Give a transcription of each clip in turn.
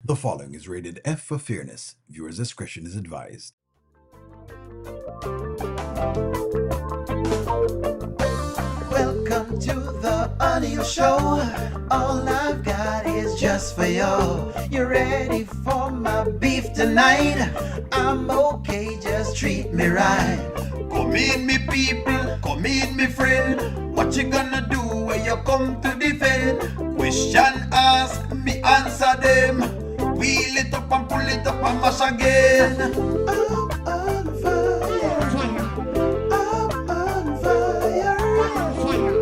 The following is rated F for fairness. Viewers' discretion is advised. Welcome to the Audio Show. All I've got is just for you. You ready for my beef tonight? I'm okay, just treat me right. Come in, me people, come in, me friend. What you gonna do when you come to defend? Question ask, me answer them. Wheel it up and pull it up and mash again. I'm on fire. I'm on fire.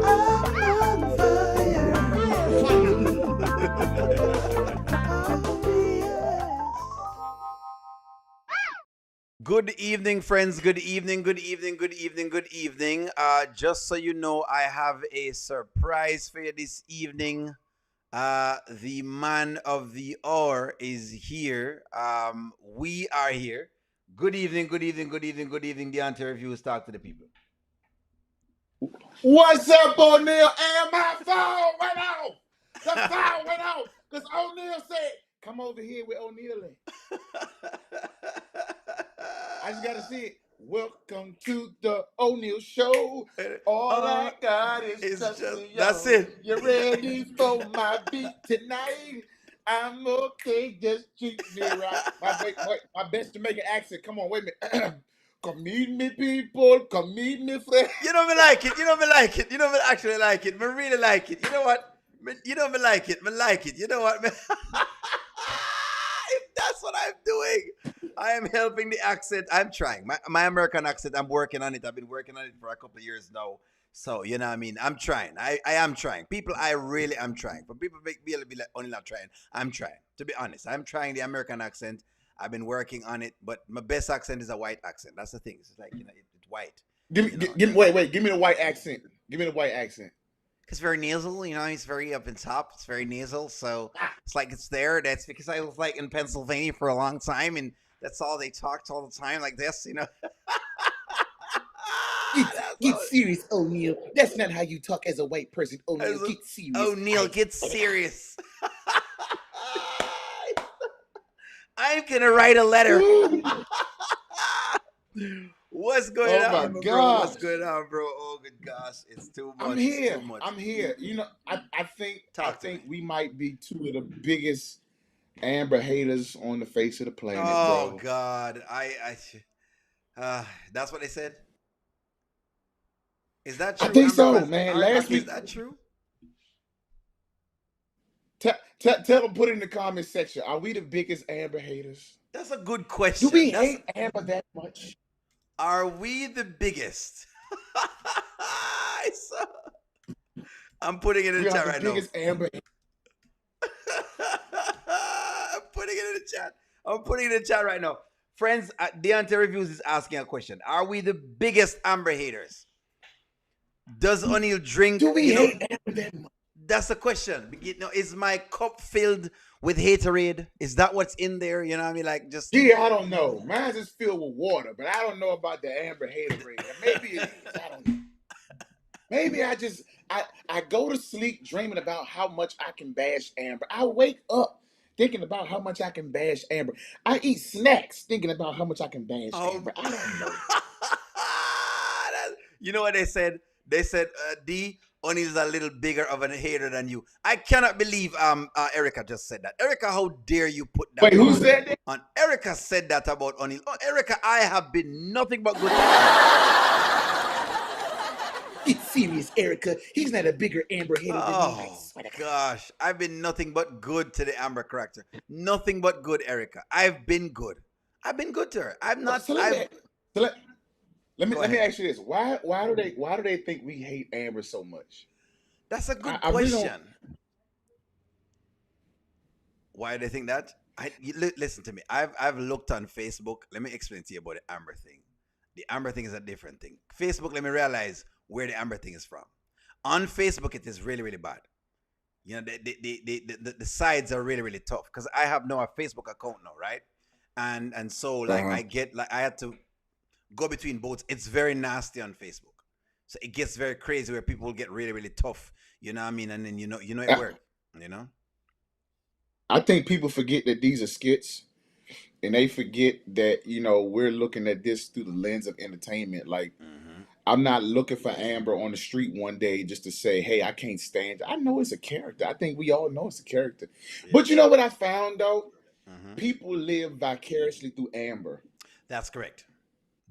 I'm on fire. Good evening, friends. Good evening, good evening, good evening, good evening. Just so you know, I have a surprise for you this evening. The man of the hour is here. We are here. Good evening, good evening, good evening, good evening. The anti-reviews talk to the people. What's up, O'Neal? And my phone went off. The phone went off because O'Neal said, "Come over here with O'Neal." I just gotta see it. Welcome to the O'Neal Show. All I got is just that's it. You ready for my beat tonight? I'm okay, just treat me right. My best Jamaican accent. Come on, wait a minute. Come meet me, people. Come meet me, friends. You know me like it. You know me like it. You know me actually like it. Me really like it. You know what? You know me like it. Me like it. You know what? If that's what I'm doing, I am helping the accent. I'm trying. My American accent, I'm working on it. I've been working on it for a couple of years now. So, you know what I mean? I'm trying. I am trying. People, I really am trying. For people be like, only not trying. I'm trying. To be honest, I'm trying the American accent. I've been working on it, but my best accent is a white accent. That's the thing. It's like, it's white. Give me wait. Give me the white accent. Give me the white accent. It's very nasal, it's very up and top. It's very nasal, so it's like it's there. That's because I was like in Pennsylvania for a long time, and that's all they talked all the time like this, Get serious, O'Neal. That's not how you talk as a white person, O'Neal. Get serious. O'Neal, get serious. I'm gonna write a letter. What's going on, my bro? gosh. What's going on, bro? Oh, good gosh, it's too much. I'm here. It's too much. I'm here. I think Talk to me. we might be two of the biggest Amber haters on the face of the planet, Oh bro. God, that's what they said. Is that true? I think Amber so, fans? man. Last week, is that true? tell them, put it in the comment section. Are we the biggest Amber haters? That's a good question. Do we hate Amber that much? Are we the biggest? I'm putting it in the chat right now. Biggest Amber. I'm putting it in the chat. I'm putting it in the chat right now. Friends, Deontay Reviews is asking a question. Are we the biggest Amber haters? Does O'Neal drink? Do we hate Amber that much? That's the question. Is my cup filled with haterade? Is that what's in there? You know what I mean? Like just. Yeah, I don't know. Mine's is filled with water, but I don't know about the Amber haterade. Maybe it is. I don't know. Maybe I go to sleep dreaming about how much I can bash Amber. I wake up thinking about how much I can bash Amber. I eat snacks thinking about how much I can bash Amber. I don't know. You know what they said? They said, D, O'Neal's a little bigger of a hater than you. I cannot believe Erica just said that. Erica, how dare you put that? Wait, who said that? On Erica said that about O'Neal. Oh, Erica, I have been nothing but good. Get serious, Erica. He's not a bigger Amber hater than me. I swear to God. Gosh, I've been nothing but good to the Amber character. Nothing but good, Erica. I've been good. I've been good to her. I'm not. Let me ask you this: Why do they think we hate Amber so much? That's a good question. Really why do they think that? Listen to me. I've looked on Facebook. Let me explain to you about the Amber thing. The Amber thing is a different thing. Facebook, let me realize where the Amber thing is from. On Facebook, it is really, really bad. The sides are really, really tough because I have now a Facebook account now, right? And so like I had to go between both. It's very nasty on Facebook. So it gets very crazy where people get really, really tough. You know what I mean? And then you know it works. I think people forget that these are skits, and they forget that we're looking at this through the lens of entertainment. Like, Mm-hmm. I'm not looking for Amber on the street one day just to say, "Hey, I can't stand it." I know it's a character. I think we all know it's a character. But you Yes. know what I found though? Mm-hmm. People live vicariously through Amber, That's correct.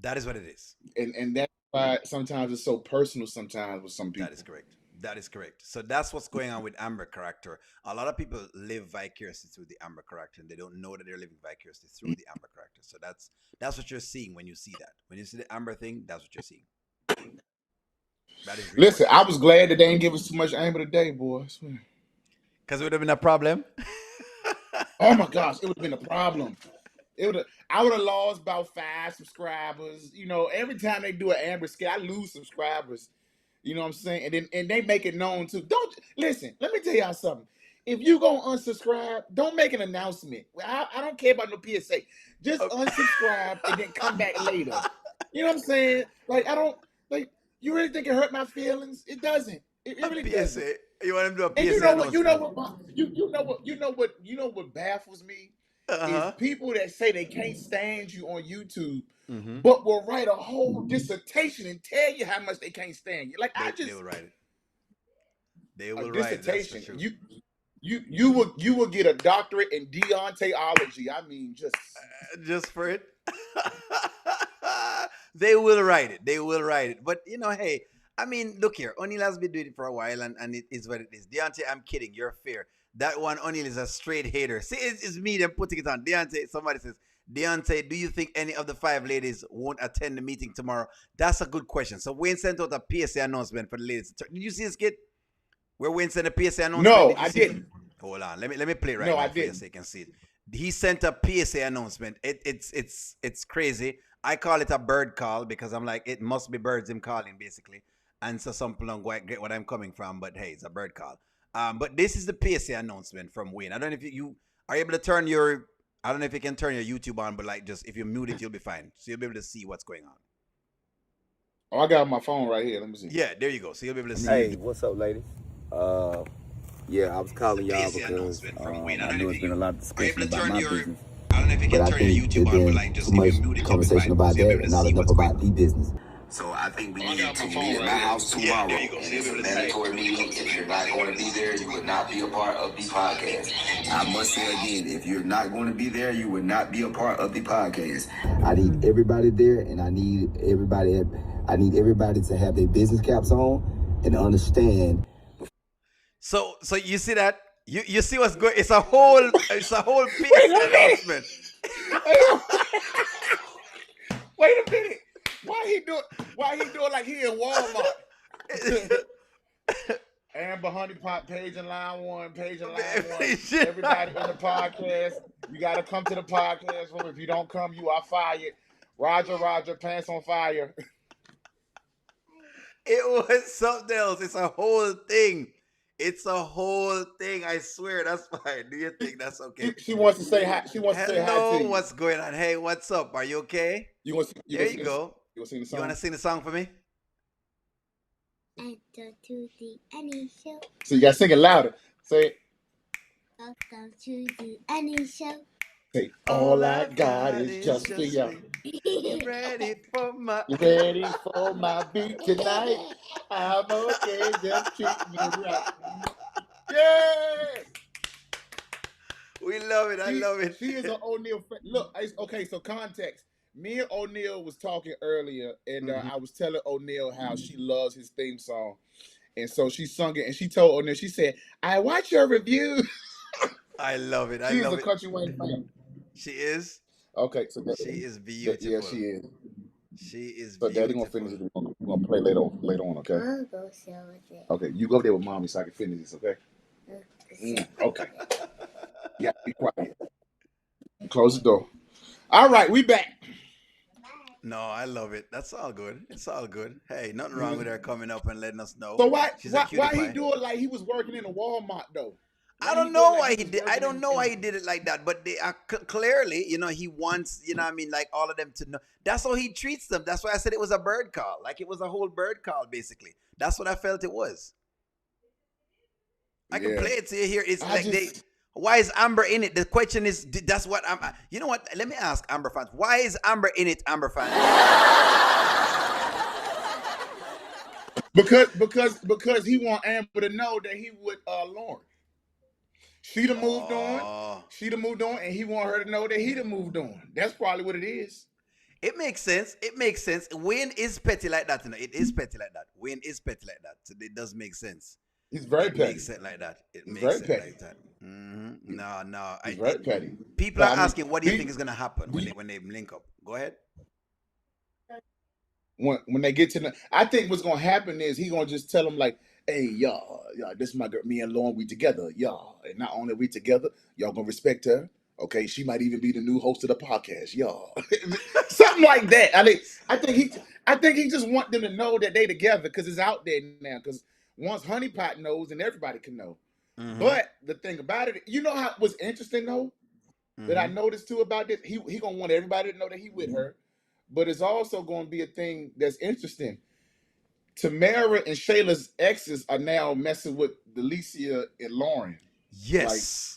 That is what it is. and that's why sometimes it's so personal. Sometimes with some That is people. correct. That is correct. So that's what's going on with Amber character. A lot of people live vicariously through the Amber character, and they don't know that they're living vicariously through the Amber character. So that's what you're seeing when you see that. When you see the Amber thing, that's what you're seeing. That is really what Listen, you're I seeing. was glad that they didn't give us too much Amber today, boys. Because it would have been a problem. Oh my gosh, it would have been a problem. I would have lost about 5 subscribers. Every time they do an Amber skit, I lose subscribers. You know what I'm saying? And they make it known too. Don't listen. Let me tell y'all something. If you gonna unsubscribe, don't make an announcement. I don't care about no PSA. Just unsubscribe and then come back later. You know what I'm saying? Like I don't like. You really think it hurt my feelings? It doesn't. It A really doesn't. PSA. You want him to do a And you PSA know what? You know announcement? what? You know what baffles me Uh is huh. people that say they can't stand you on YouTube, Mm-hmm. but will write a whole dissertation and tell you how much they can't stand you. Like I They just will write it. They a will write it. That's for dissertation. sure. You will get a doctorate in deontology. I mean, just Just for it. They will write it. They will write it. But hey, I mean, look here. O'Neal has been doing it for a while, and it is what it is. Deontay, I'm kidding. You're fair. That one, O'Neal is a straight hater. See, it's me them putting it on. Deontay, somebody says, Deontay, do you think any of the 5 ladies won't attend the meeting tomorrow? That's a good question. So Wayne sent out a PSA announcement for the ladies. Did you see this kid? Where Wayne sent a PSA announcement? no, Did you I see it? didn't. Hold on. Let me play it right No, I now for you didn't. so you can see it. He sent a PSA announcement. It's crazy. I call it a bird call because I'm like, it must be birds him calling, basically. And so some people don't quite get what I'm coming from, but hey, it's a bird call. But this is the PSA announcement from Wayne. I don't know if you are able to turn your I don't know if you can turn your YouTube on, but like just if you mute it, you'll be fine. So you'll be able to see what's going on. Oh, I got my phone right here. Let me see. Yeah, there you go. So you'll be able to see. Hey, what's up, ladies? Yeah, I was calling y'all PSA because announcement from Wayne. I I don't know know if it's been a you lot of are able discussion to about turn my your business, I don't know if you but can I turn your think YouTube there's on, but been like just too if you much mute it, you'll be conversation fine. about So you'll be that able to and not see enough what's going about on. the business. So I think we need to meet at my house tomorrow. There you go. And So you'll it's be a able to see. mandatory meeting. If you're not going to be there, you would not be a part of the podcast. I must say again, if you're not going to be there, you would not be a part of the podcast. I need everybody there, and I need everybody to have their business caps on and understand. So you see that? You see what's going? It's a whole Wait PSA a minute. announcement. Wait a minute. Why he doing like he in Walmart? Amber Honey Pot, page in line one, page in line one. Everybody in the podcast, you got to come to the podcast room. If you don't come, you are fired. Roger, pants on fire. It was something else. It's a whole thing. It's a whole thing. I swear. That's fine. Do you think that's okay? She wants to say hi. She wants to say hi to Hello. you. What's going on? Hey, what's up? Are you okay? You There gonna you sing this? go. You gonna sing the You want song? to sing the song for me? Enter to the Annie Show. So you gotta sing it louder. Say, Welcome to the Annie Show. say, all I got is just for you. Ready for my. Ready for my beat tonight? I'm okay, just treat me right. Yeah. We love it. I love it. She is an O'Neal friend. Look, okay. So context. Me and O'Neal was talking earlier, and I was telling O'Neal how she loves his theme song, and so she sung it, and she told O'Neal, she said, "I watch your review." I love it. I She is love a it. Kountry Wayne fan. She is. Okay, so She is yeah, beautiful. she is. She is So Daddy gonna finish beautiful. it. We're gonna play later on. Okay. I'll go show with it. Okay, you go there with mommy so I can finish this. Okay. Okay. Yeah, be quiet. Close the door. All right, we back. No, I love it. That's all good. It's all good. Hey, nothing wrong with her coming up and letting us know. So why She's a cutie he pie. do it like he was working in a Walmart though? I don't know why he did. I don't know why he did it like that. But they are clearly, he wants, what I mean, like all of them to know. That's how he treats them. That's why I said it was a bird call. Like it was a whole bird call, basically. That's what I felt it was. I can play it to you here. It's like they. Why is Amber in it? The question is, that's what I'm. You know what? Let me ask Amber fans. Why is Amber in it, Amber fans? Because he want Amber to know that he with Lauren. She done moved on. Oh, She done moved on, and he want her to know that he done moved on. That's probably what it is. it makes sense. It makes sense. Wayne is petty like that. You know? It is petty like that. Wayne is petty like that. So it does make sense. He's very It petty. makes sense like that. It He's makes very sense petty. like that. No. He's very petty. People But are I mean, asking, what do you think is going to happen when they link up? Go ahead. when they get to the, I think what's gonna happen is he gonna just tell them like, hey y'all, this is my girl, me and Lauren, we together, y'all, and not only we together, y'all gonna respect her. Okay, she might even be the new host of the podcast, y'all. Something like that. I think he just want them to know that they together because it's out there now. Because once Honeypot knows, then everybody can know. Mm-hmm. But the thing about it, you know how it was interesting though, that I noticed too about this. He gonna want everybody to know that he with her, but it's also gonna be a thing that's interesting. Tamara and Shayla's exes are now messing with Delicia and Lauren. Yes.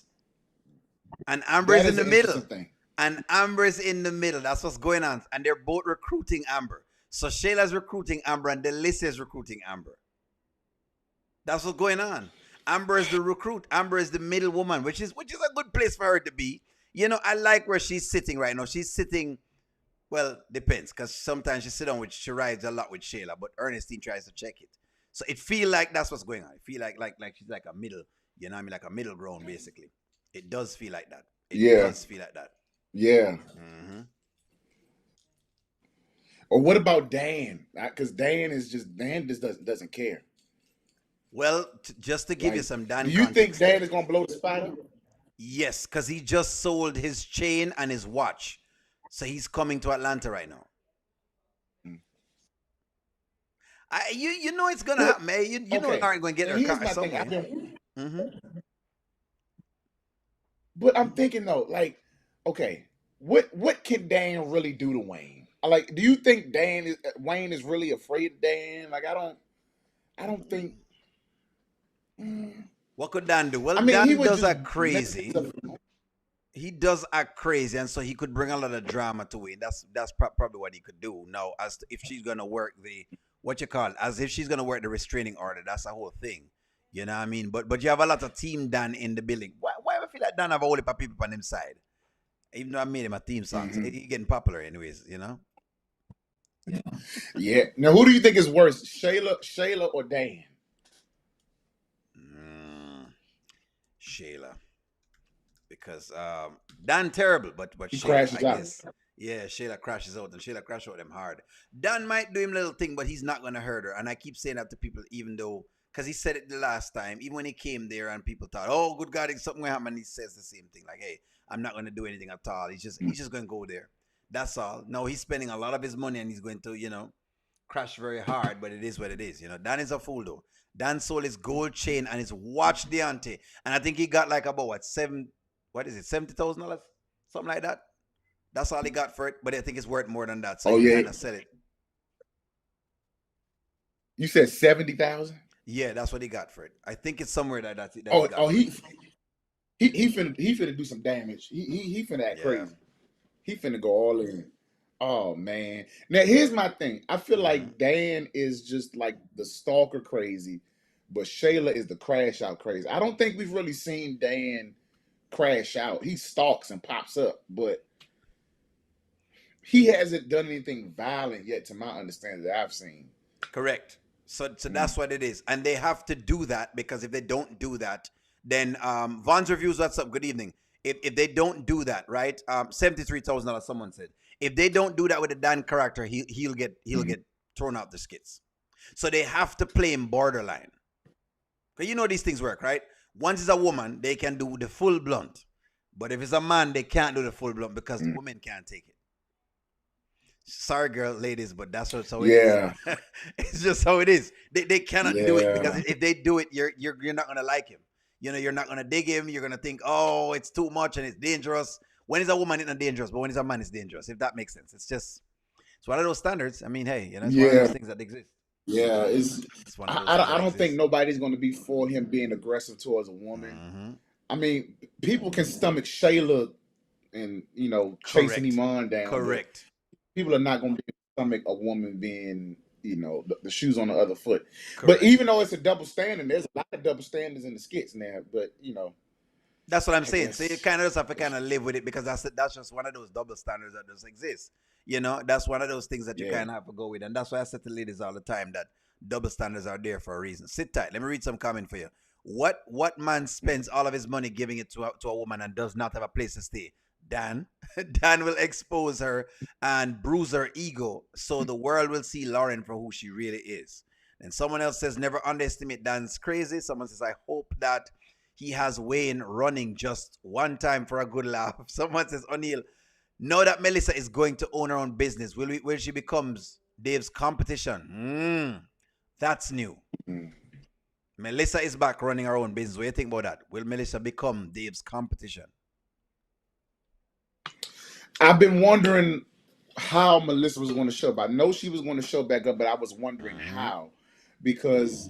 And Amber's in the middle. Thing. And Amber's in the middle. That's what's going on. And they're both recruiting Amber. So Shayla's recruiting Amber and Delicia's recruiting Amber. That's what's going on. Amber is the recruit. Amber is the middle woman, which is a good place for her to be. You know, I like where she's sitting right now. She's sitting, well, depends, because sometimes she rides a lot with Shayla, but Ernestine tries to check it. So it feel like that's what's going on. It feel like she's like a middle, you know what I mean, like a middle ground, basically. It does feel like that. It does feel like that. Yeah. Mm-hmm. Or what about Dan? Because Dan just doesn't care. Well, just to give you some Dan do you think Dan is going to blow the spot up? Yes, because he just sold his chain and his watch. So he's coming to Atlanta right now. You know it's going to happen, man. You know Lauren going to get her car somewhere. But I'm thinking though, like, okay, what can Dan really do to Wayne? Like, do you think Wayne is really afraid of Dan? Like, I don't think. What could Dan do? Well, I mean, Dan does act crazy. He does act crazy, and so he could bring a lot of drama to Wayne. That's probably what he could do. Now, as to if she's gonna work as if she's gonna work the restraining order, that's a whole thing. You know what I mean? But you have a lot of team Dan in the building. Why do I feel like Dan have a whole heap of people on his side? Even though I made him a theme song, so he's getting popular anyways, you know? Yeah. Now, who do you think is worse, Shayla or Dan? Shayla. Because Dan terrible, but he Shayla, crashes out. Guess, yeah, Shayla crashes out, and Shayla crashes out them hard. Dan might do him little thing, but he's not gonna hurt her. And I keep saying that to people, even though, because he said it the last time, even when he came there, and people thought, "Oh, good God, something will happen." And he says the same thing, like, "Hey, I'm not gonna do anything at all. He's just gonna go there. That's all." No, he's spending a lot of his money, and he's going to, crash very hard. But it is what it is. Dan is a fool though. Dan sold his gold chain and his watch, Deontay, and I think he got like about $70,000, something like that. That's all he got for it, but I think it's worth more than that. So he kind of sell it. You said 70,000? Yeah, that's what he got for it. I think it's somewhere that he finna do some damage. He finna act crazy. He finna go all in. Oh man. Now here's my thing. I feel like Dan is just like the stalker crazy, but Shayla is the crash out crazy. I don't think we've really seen Dan crash out. He stalks and pops up, but he hasn't done anything violent yet, to my understanding, that I've seen. Correct. So that's what it is, and they have to do that, because if they don't do that, then Vaughn's Reviews. What's up? Good evening. If they don't do that, right? $73,000. Someone said if they don't do that with the Dan character, he'll get thrown out the skits. So they have to play him borderline. Because you know these things work, right? Once it's a woman, they can do the full blunt, but if it's a man, they can't do the full blunt because the women can't take it. Sorry, girl, ladies, but that's how it is. It's just how it is. They cannot do it, because if they do it, you're not gonna like him. You're not gonna dig him. You're gonna think, oh, it's too much and it's dangerous. When it's a woman, it's not dangerous, but when it's a man, it's dangerous. If that makes sense, it's one of those standards. I mean, hey, it's one of those things that exist. Yeah, it's one of those I don't think nobody's gonna be for him being aggressive towards a woman. I mean, people can stomach Shayla and chasing Correct. Iman down, but Correct. people are not going to be able to stomach a woman being the shoes on the other foot. But Correct. even though it's a double standard, there's a lot of double standards in the skits now. But That's what I'm I saying. So you guess kind of just have to kind of live with it because that's just one of those double standards that just exist. That's one of those things that you yeah. kind of have to go with, and that's why I say to ladies all the time that double standards are there for a reason. Sit tight. Let me read some comment for you. What man spends all of his money giving it to a woman and does not have a place to stay? Dan. Dan will expose her and bruise her ego, so the world will see Lauren for who she really is. And someone else says, never underestimate Dan's crazy. Someone says, I hope that he has Wayne running just one time for a good laugh. Someone says, O'Neill, now that Melissa is going to own her own business, will she becomes Dave's competition? That's new. Mm. Melissa is back running her own business. What do you think about that? Will Melissa become Dave's competition? I've been wondering how Melissa was going to show up. I know she was going to show back up, but I was wondering how, because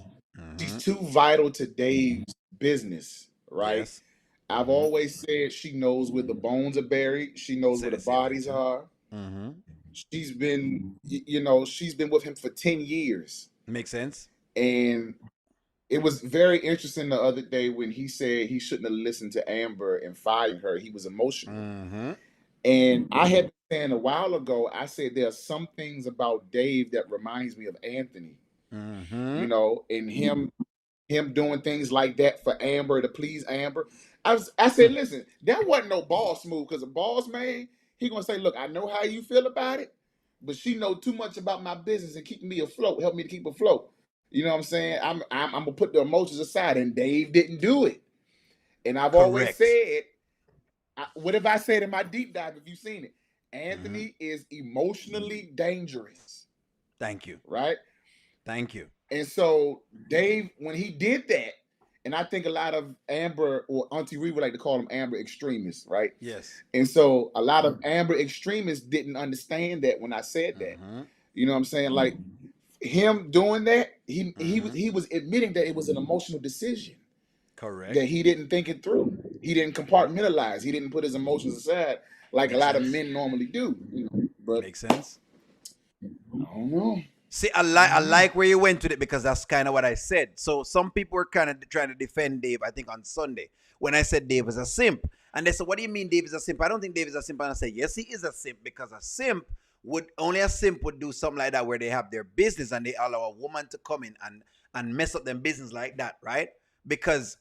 she's too vital to Dave's business, right? Yes. I've always said she knows where the bones are buried. She knows where the bodies are. She's been, she's been with him for 10 years. Makes sense. And it was very interesting the other day when he said he shouldn't have listened to Amber and fired her. He was emotional. And I had been saying a while ago, I said there are some things about Dave that reminds me of Anthony. And him doing things like that for Amber to please Amber. I said, listen, that wasn't no boss move, because a boss man, he gonna say, look, I know how you feel about it, but she know too much about my business and keep me afloat, help me to keep afloat. You know what I'm saying? I'm gonna put the emotions aside, and Dave didn't do it. And I've always said, what have I said in my deep dive? If you've seen it, Anthony is emotionally dangerous. Thank you. Right? Thank you. And so Dave, when he did that, and I think a lot of Amber, or Auntie Ree would like to call them Amber extremists, right? Yes. And so a lot of Amber extremists didn't understand that when I said that. You know what I'm saying? Like him doing that, he was admitting that it was an emotional decision. Correct. That he didn't think it through. He didn't compartmentalize. He didn't put his emotions aside like a lot of men normally do. But makes sense. I don't know. See, I like where you went with it, because that's kind of what I said. So some people were kind of trying to defend Dave, I think, on Sunday, when I said Dave is a simp. And they said, what do you mean Dave is a simp? I don't think Dave is a simp. And I said, yes, he is a simp, because a simp would do something like that, where they have their business and they allow a woman to come in and mess up their business like that, right? Because,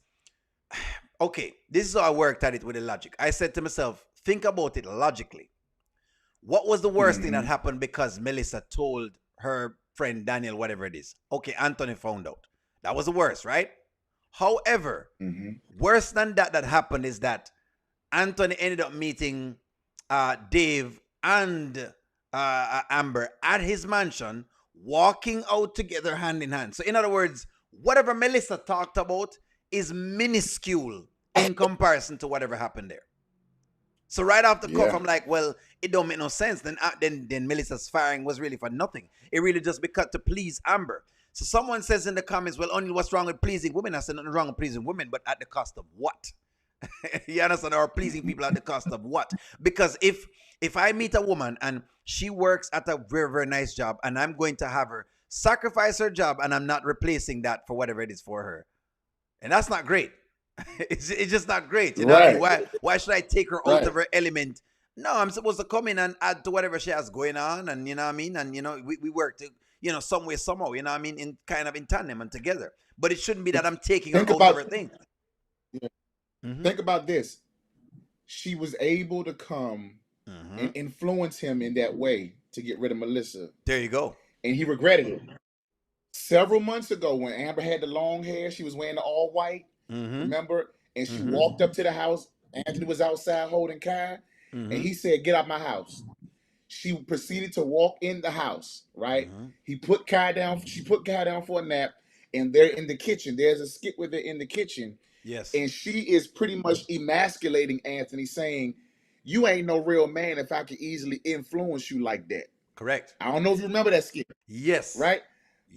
okay, this is how I worked at it with the logic. I said to myself, think about it logically. What was the worst thing that happened because Melissa told her friend Daniel, whatever it is? Okay, Anthony found out. That was the worst, right? However, worse than that happened is that Anthony ended up meeting Dave and Amber at his mansion, walking out together hand in hand. So in other words, whatever Melissa talked about is minuscule in comparison to whatever happened there. So right off the cuff, I'm like, well, it don't make no sense. Then Melissa's firing was really for nothing. It really just because to please Amber. So someone says in the comments, well, only what's wrong with pleasing women? I said nothing wrong with pleasing women, but at the cost of what? You understand? Or pleasing people at the cost of what? Because if I meet a woman and she works at a very, very nice job, and I'm going to have her sacrifice her job, and I'm not replacing that for whatever it is for her, and that's not great. It's just not great. You know what I mean? Why should I take her out of her element? No, I'm supposed to come in and add to whatever she has going on, and you know what I mean? And we work to, some way, somehow, you know what I mean, in kind of in tandem and together. But it shouldn't be that I'm taking her out of her thing. Think about this. She was able to come and influence him in that way to get rid of Melissa. There you go. And he regretted it. Several months ago, when Amber had the long hair, she was wearing the all white. Remember? And she walked up to the house. Anthony was outside holding Kai. And he said, get out my house. She proceeded to walk in the house, right? He put Kai down. She put Kai down for a nap. And they're in the kitchen. There's a skit with her in the kitchen. Yes. And she is pretty much emasculating Anthony, saying, you ain't no real man if I could easily influence you like that. Correct. I don't know if you remember that skit. Yes. Right?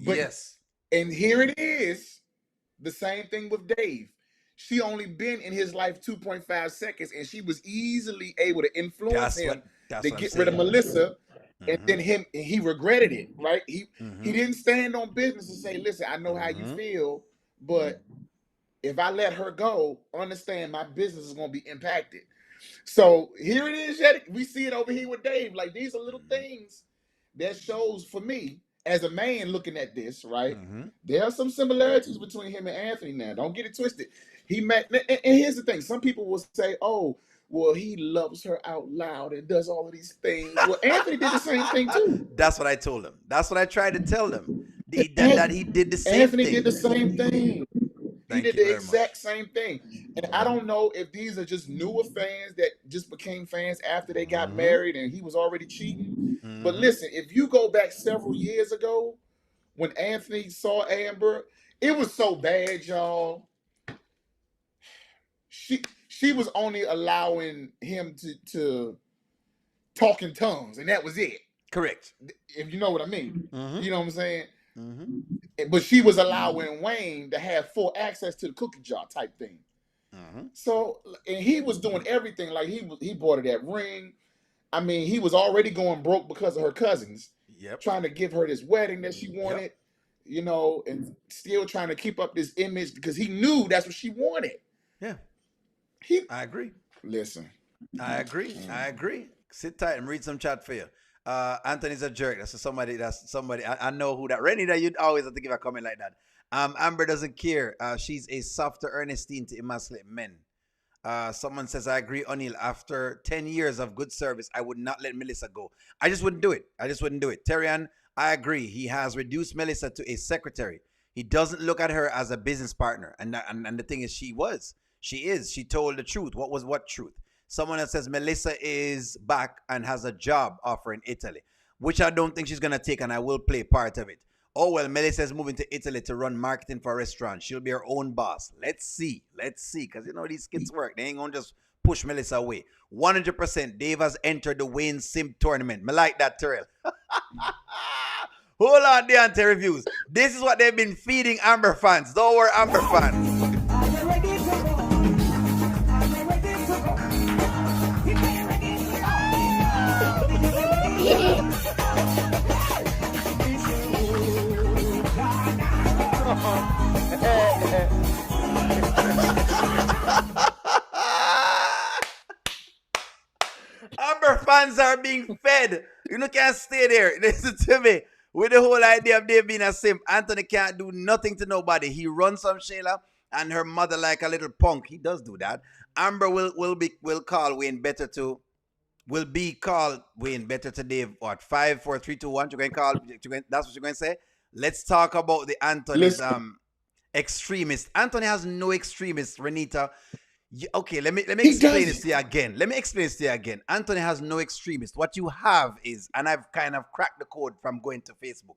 But, yes. And here it is. The same thing with Dave. she only been in his life 2.5 seconds, and she was easily able to influence That's him what that's to what I'm get rid of saying. Melissa. And Mm-hmm. then he regretted it, right? He Mm-hmm. didn't stand on business and say, "Listen, I know how you Mm-hmm. feel, but if I let her go, understand my business is going to be impacted." So here it is. Yet we see it over here with Dave. Like, these are little things that shows for me as a man looking at this. Right, Mm-hmm. there are some similarities between him and Anthony. Now, don't get it twisted. He met, and here's the thing: some people will say, "Oh, well, he loves her out loud and does all of these things." Well, Anthony did the same thing too. That's what I told him. That's what I tried to tell them. That he did the same Anthony did thing. the same thing. He Thank did you the very exact much. same thing. And I Mm-hmm. don't know if these are just newer fans that just became fans after they got Mm-hmm. married and he was already cheating. But Mm-hmm. listen, if you go back several years ago when Anthony saw Amber, it was so bad, y'all. She was only allowing him to talk in tongues, and that was it. Correct. If you know what I mean. Mm-hmm. You know what I'm saying? Mm-hmm. But she was allowing Wayne to have full access to the cookie jar type thing. Mm-hmm. So, and he was doing everything. Like, he bought her that ring. I mean, he was already going broke because of her cousins, Yep. trying to give her this wedding that she Yep. wanted, and still trying to keep up this image because he knew that's what she wanted. Yeah. He I agree. listen. I agree. I agree. Sit tight and read some chat for you. Anthony's a jerk. That's somebody. I know who that. Renita, you'd always have to give a comment like that. Amber doesn't care. She's a softer Ernestine to emasculate men. Someone says, I agree, O'Neill. After 10 years of good service, I would not let Melissa go. I just wouldn't do it. I just wouldn't do it. Terrian, I agree. He has reduced Melissa to a secretary. He doesn't look at her as a business partner. And the thing is, she was. She is. She told the truth. What truth? Someone that says Melissa is back and has a job offer in Italy, which I don't think she's going to take, and I will play part of it. Oh, well, Melissa is moving to Italy to run marketing for a restaurant. She'll be her own boss. Let's see. Let's see. Because you know these kids work. They ain't going to just push Melissa away. 100% Dave has entered the Wayne Sim tournament. Me like that, Terrell. Hold on, the anti-reviews. This is what they've been feeding Amber fans. Don't worry, Amber fans. Amber fans are being fed. You know, can't stay there. Listen to me. With the whole idea of Dave being a simp, Anthony can't do nothing to nobody. He runs from Shayla and her mother like a little punk. He does do that. Amber will call Wayne better to will be called Wayne better to Dave. What 5, 4, 3, 2, 1? You're going to call. That's what you're going to say. Let's talk about the Anthony's Listen, extremist. Anthony has no extremists, Renita. Okay, let me he explain this does. to you again. Let me explain this to you again. Anthony has no extremists. What you have is, and I've kind of cracked the code from going to Facebook.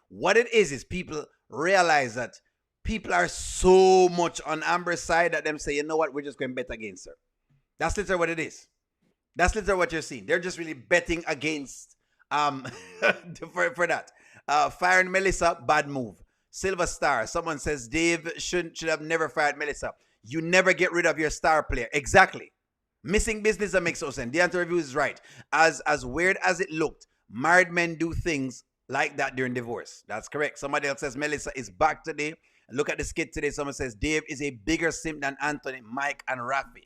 What it is people realize that people are so much on Amber's side that them say, you know what, we're just going to bet against her. That's literally what it is. That's literally what you're seeing. They're just really betting against for that. Firing Melissa, bad move. Silver Star. Someone says Dave should have never fired Melissa. You never get rid of your star player. Exactly. Missing business that makes no sense. The answer review is right. As weird as it looked, married men do things like that during divorce. That's correct. Somebody else says Melissa is back today. Look at the skit today. Someone says Dave is a bigger simp than Anthony, Mike, and Rafi.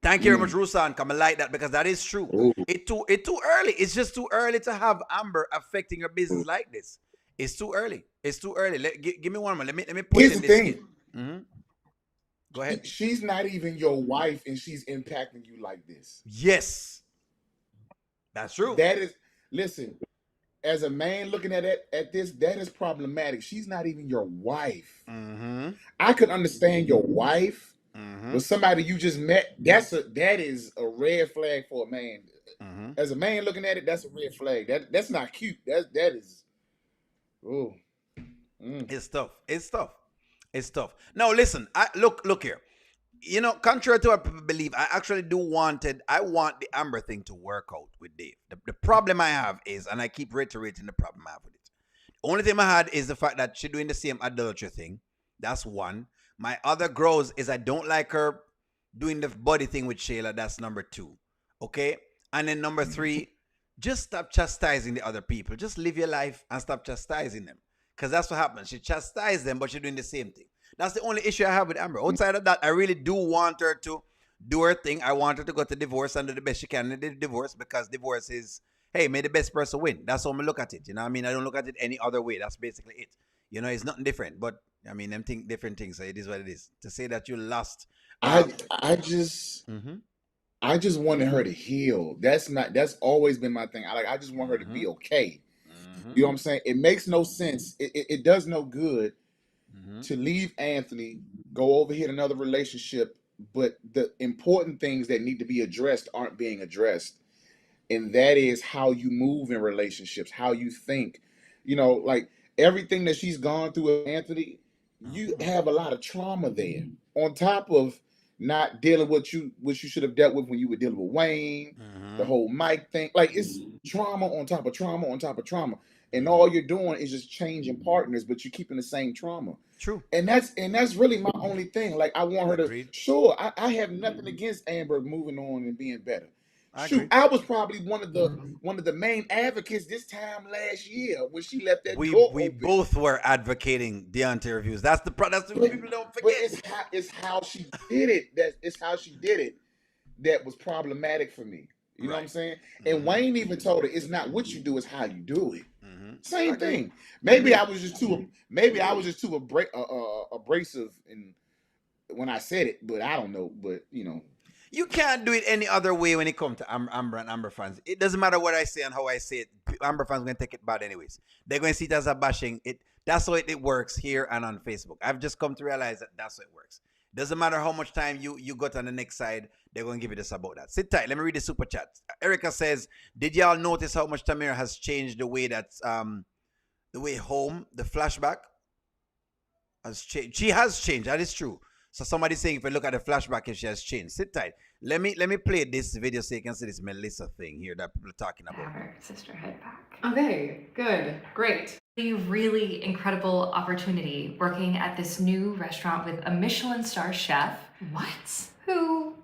Thank you very much, Rusan. Come and like that because that is true. Ooh. It too early. It's just too early to have Amber affecting your business like this. It's too early. It's too early. Give me one more. Let me put Here's it in the this thing. skit. Mm-hmm. Go ahead. She's not even your wife, and she's impacting you like this. Yes, that's true. That is, listen. As a man looking at this, that is problematic. She's not even your wife. Mm-hmm. I could understand your wife, Mm-hmm. but somebody you just met, that is a red flag for a man. Mm-hmm. As a man looking at it, that's a red flag. That's not cute. That is. Oh. It's tough. It's tough. It's tough. Now listen. Look here. You know, contrary to what people believe, I actually want the Amber thing to work out with Dave. The problem I have is, and I keep reiterating the problem I have with it. The only thing I had is the fact that she's doing the same adultery thing. That's one. My other grows is I don't like her doing the body thing with Shayla. That's number 2. Okay? And then number 3, just stop chastising the other people. Just live your life and stop chastising them. Because that's what happens. She chastised them, but she's doing the same thing. That's the only issue I have with Amber. Outside of that, I really do want her to do her thing. I want her to go to divorce and do the best she can in the divorce, because divorce is, hey, may the best person win. That's how I look at it. You know what I mean? I don't look at it any other way. That's basically it. You know, it's nothing different. But, I mean, them think different things. So it is what it is. To say that you lost. I just wanted her to heal. That's always been my thing. I just want her to be okay. You know what I'm saying? It makes no sense. It does no good to leave Anthony, go over here to another relationship, but the important things that need to be addressed aren't being addressed. And that is how you move in relationships, how you think. You know, like everything that she's gone through with Anthony, you have a lot of trauma there. On top of not dealing with what you should have dealt with when you were dealing with Wayne, the whole Mike thing. Like, it's trauma on top of trauma on top of trauma. And all you're doing is just changing partners, but you're keeping the same trauma. True. And that's really my only thing. Like, I want her to. Agreed. Sure, I have nothing against Amber moving on and being better. Agree. I was probably one of the main advocates this time last year when she left that door open. We both were advocating Deontay reviews. That's the people don't forget. But it's how she did it. It's how she did it that was problematic for me. You know what I'm saying? And Wayne even told her, it's not what you do, it's how you do it. Same thing. Maybe I was just too abrasive when I said it, but I don't know. But you know, you can't do it any other way when it comes to Amber and Amber fans. It doesn't matter what I say and how I say it. Amber fans are going to take it bad anyways. They're going to see it as a bashing. That's how it works here and on Facebook. I've just come to realize that that's how it works. Doesn't matter how much time you got on the next side, they're going to give you this about that. Sit tight. Let me read the super chat. Erica says, did y'all notice how much Tamira has changed the way that, the way home, the flashback has changed? She has changed. That is true. So somebody's saying if you look at the flashback, if she has changed. Sit tight. Let me play this video so you can see this Melissa thing here that people are talking about. Have her sisterhood back. Okay, good, great. A really incredible opportunity working at this new restaurant with a Michelin star chef. What? Who,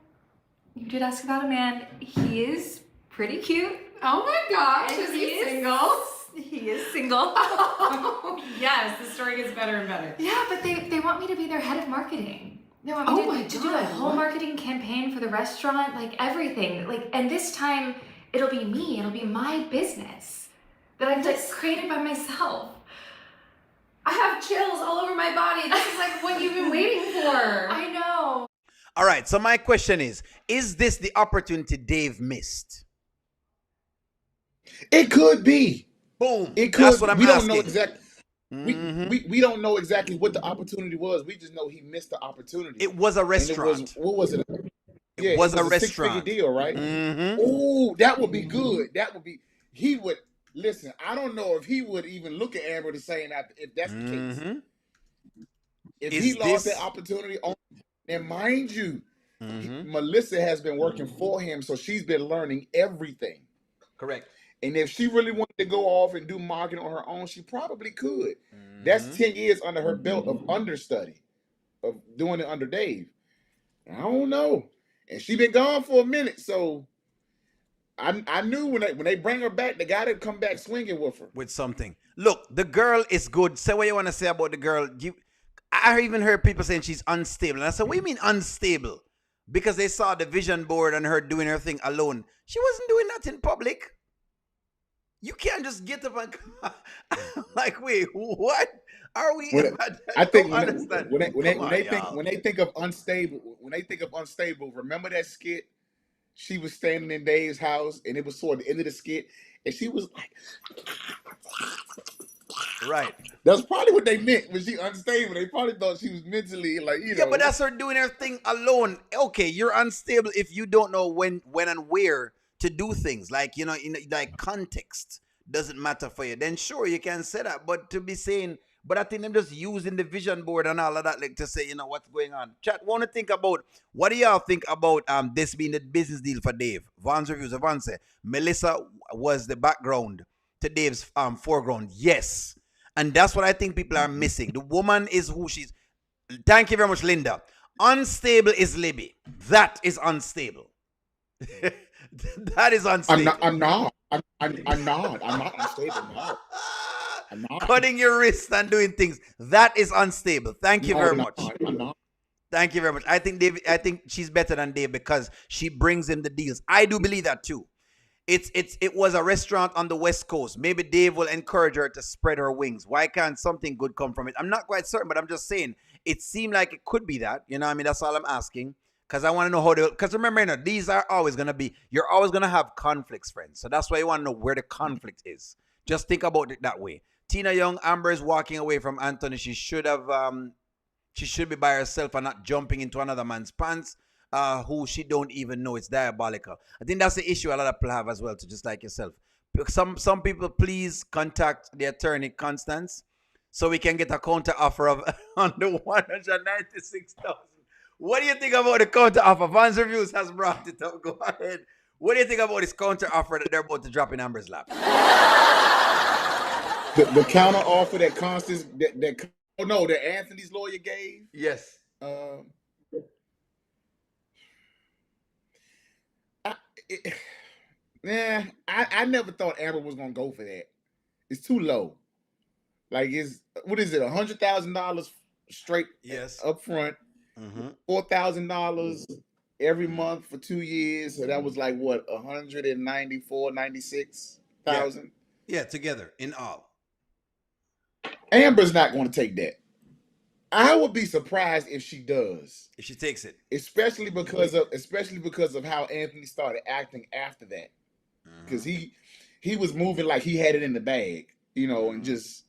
you did ask about a man, he is pretty cute. Oh my gosh, And is he single? He is single. Oh, yes, the story gets better and better. Yeah, but they want me to be their head of marketing. They want me to do a whole marketing campaign for the restaurant, like everything. And this time it'll be me, it'll be my business that I've just created by myself. I have chills all over my body. This is like what you've been waiting for. I know. All right, so my question is this the opportunity Dave missed? it could be. Boom. It could. That's what I'm we asking. don't know exactly. We don't know exactly what the opportunity was. We just know he missed the opportunity. It was a restaurant. What was it? It was a a restaurant. 6-figure deal, right? Oh, that would be good. That would be. He would listen. I don't know if he would even look at Amber the same if that's the case. If he lost that opportunity, and mind you, Melissa has been working for him, so she's been learning everything. Correct. And if she really wanted to go off and do marketing on her own, she probably could. That's 10 years under her belt of understudy, of doing it under Dave. I don't know. And she been gone for a minute, so I knew when they bring her back, they got to come back swinging with her. With something. Look, the girl is good. Say what you want to say about the girl. I even heard people saying she's unstable. And I said, what do you mean unstable? Because they saw the vision board and her doing her thing alone. She wasn't doing that in public. You can't just get up and like, wait, what are we? I think when they think of unstable, remember that skit? She was standing in Dave's house, and it was toward the end of the skit, and she was like, right. That's probably what they meant when she unstable. They probably thought she was mentally like, you know. Yeah, but that's her doing her thing alone. Okay, you're unstable if you don't know when and where to do things. Like, you know, like context doesn't matter for you. Then sure, you can say that. But to be saying, but I think them just using the vision board and all of that, like to say, you know, what's going on. Chat, want to think about, what do y'all think about this being the business deal for Dave? Vaughn's reviews. Vaughn said, Melissa was the background to Dave's foreground. Yes. And that's what I think people are missing. The woman is who she's. Thank you very much, Linda. Unstable is Libby. That is unstable. That is unstable. I'm not. I'm not. I'm not unstable. No, I'm not. Cutting your wrist and doing things. That is unstable. Thank you No, very I'm much. not. I'm not. Thank you very much. I think Dave. I think she's better than Dave because she brings him the deals. I do believe that too. It was a restaurant on the West Coast. Maybe Dave will encourage her to spread her wings. Why can't something good come from it? I'm not quite certain, but I'm just saying it seemed like it could be that. You know what I mean? That's all I'm asking. Because I want to know how they, because remember, you know, these are always going to be, you're always going to have conflicts, friends. So that's why you want to know where the conflict is. Just think about it that way. Tina Young, Amber is walking away from Anthony. She should be by herself and not jumping into another man's pants, who she don't even know. It's diabolical. I think that's the issue a lot of people have as well, too, just like yourself. Some people, please contact the attorney Constance so we can get a counter offer of under 196,000. What do you think about the counter offer? Vans Reviews has brought it up. Go ahead. What do you think about this counter offer that they're about to drop in Amber's lap? The counter offer that Constance that Anthony's lawyer gave. Yes. I never thought Amber was gonna go for that. It's too low. Like what is it? $100,000 straight up front. $4,000 every month for 2 years. So that was like what, 194, 96,000. Yeah, together in all. Amber's not going to take that. I would be surprised if she does. If she takes it. Especially because of how Anthony started acting after that. Because he was moving like he had it in the bag, you know, and just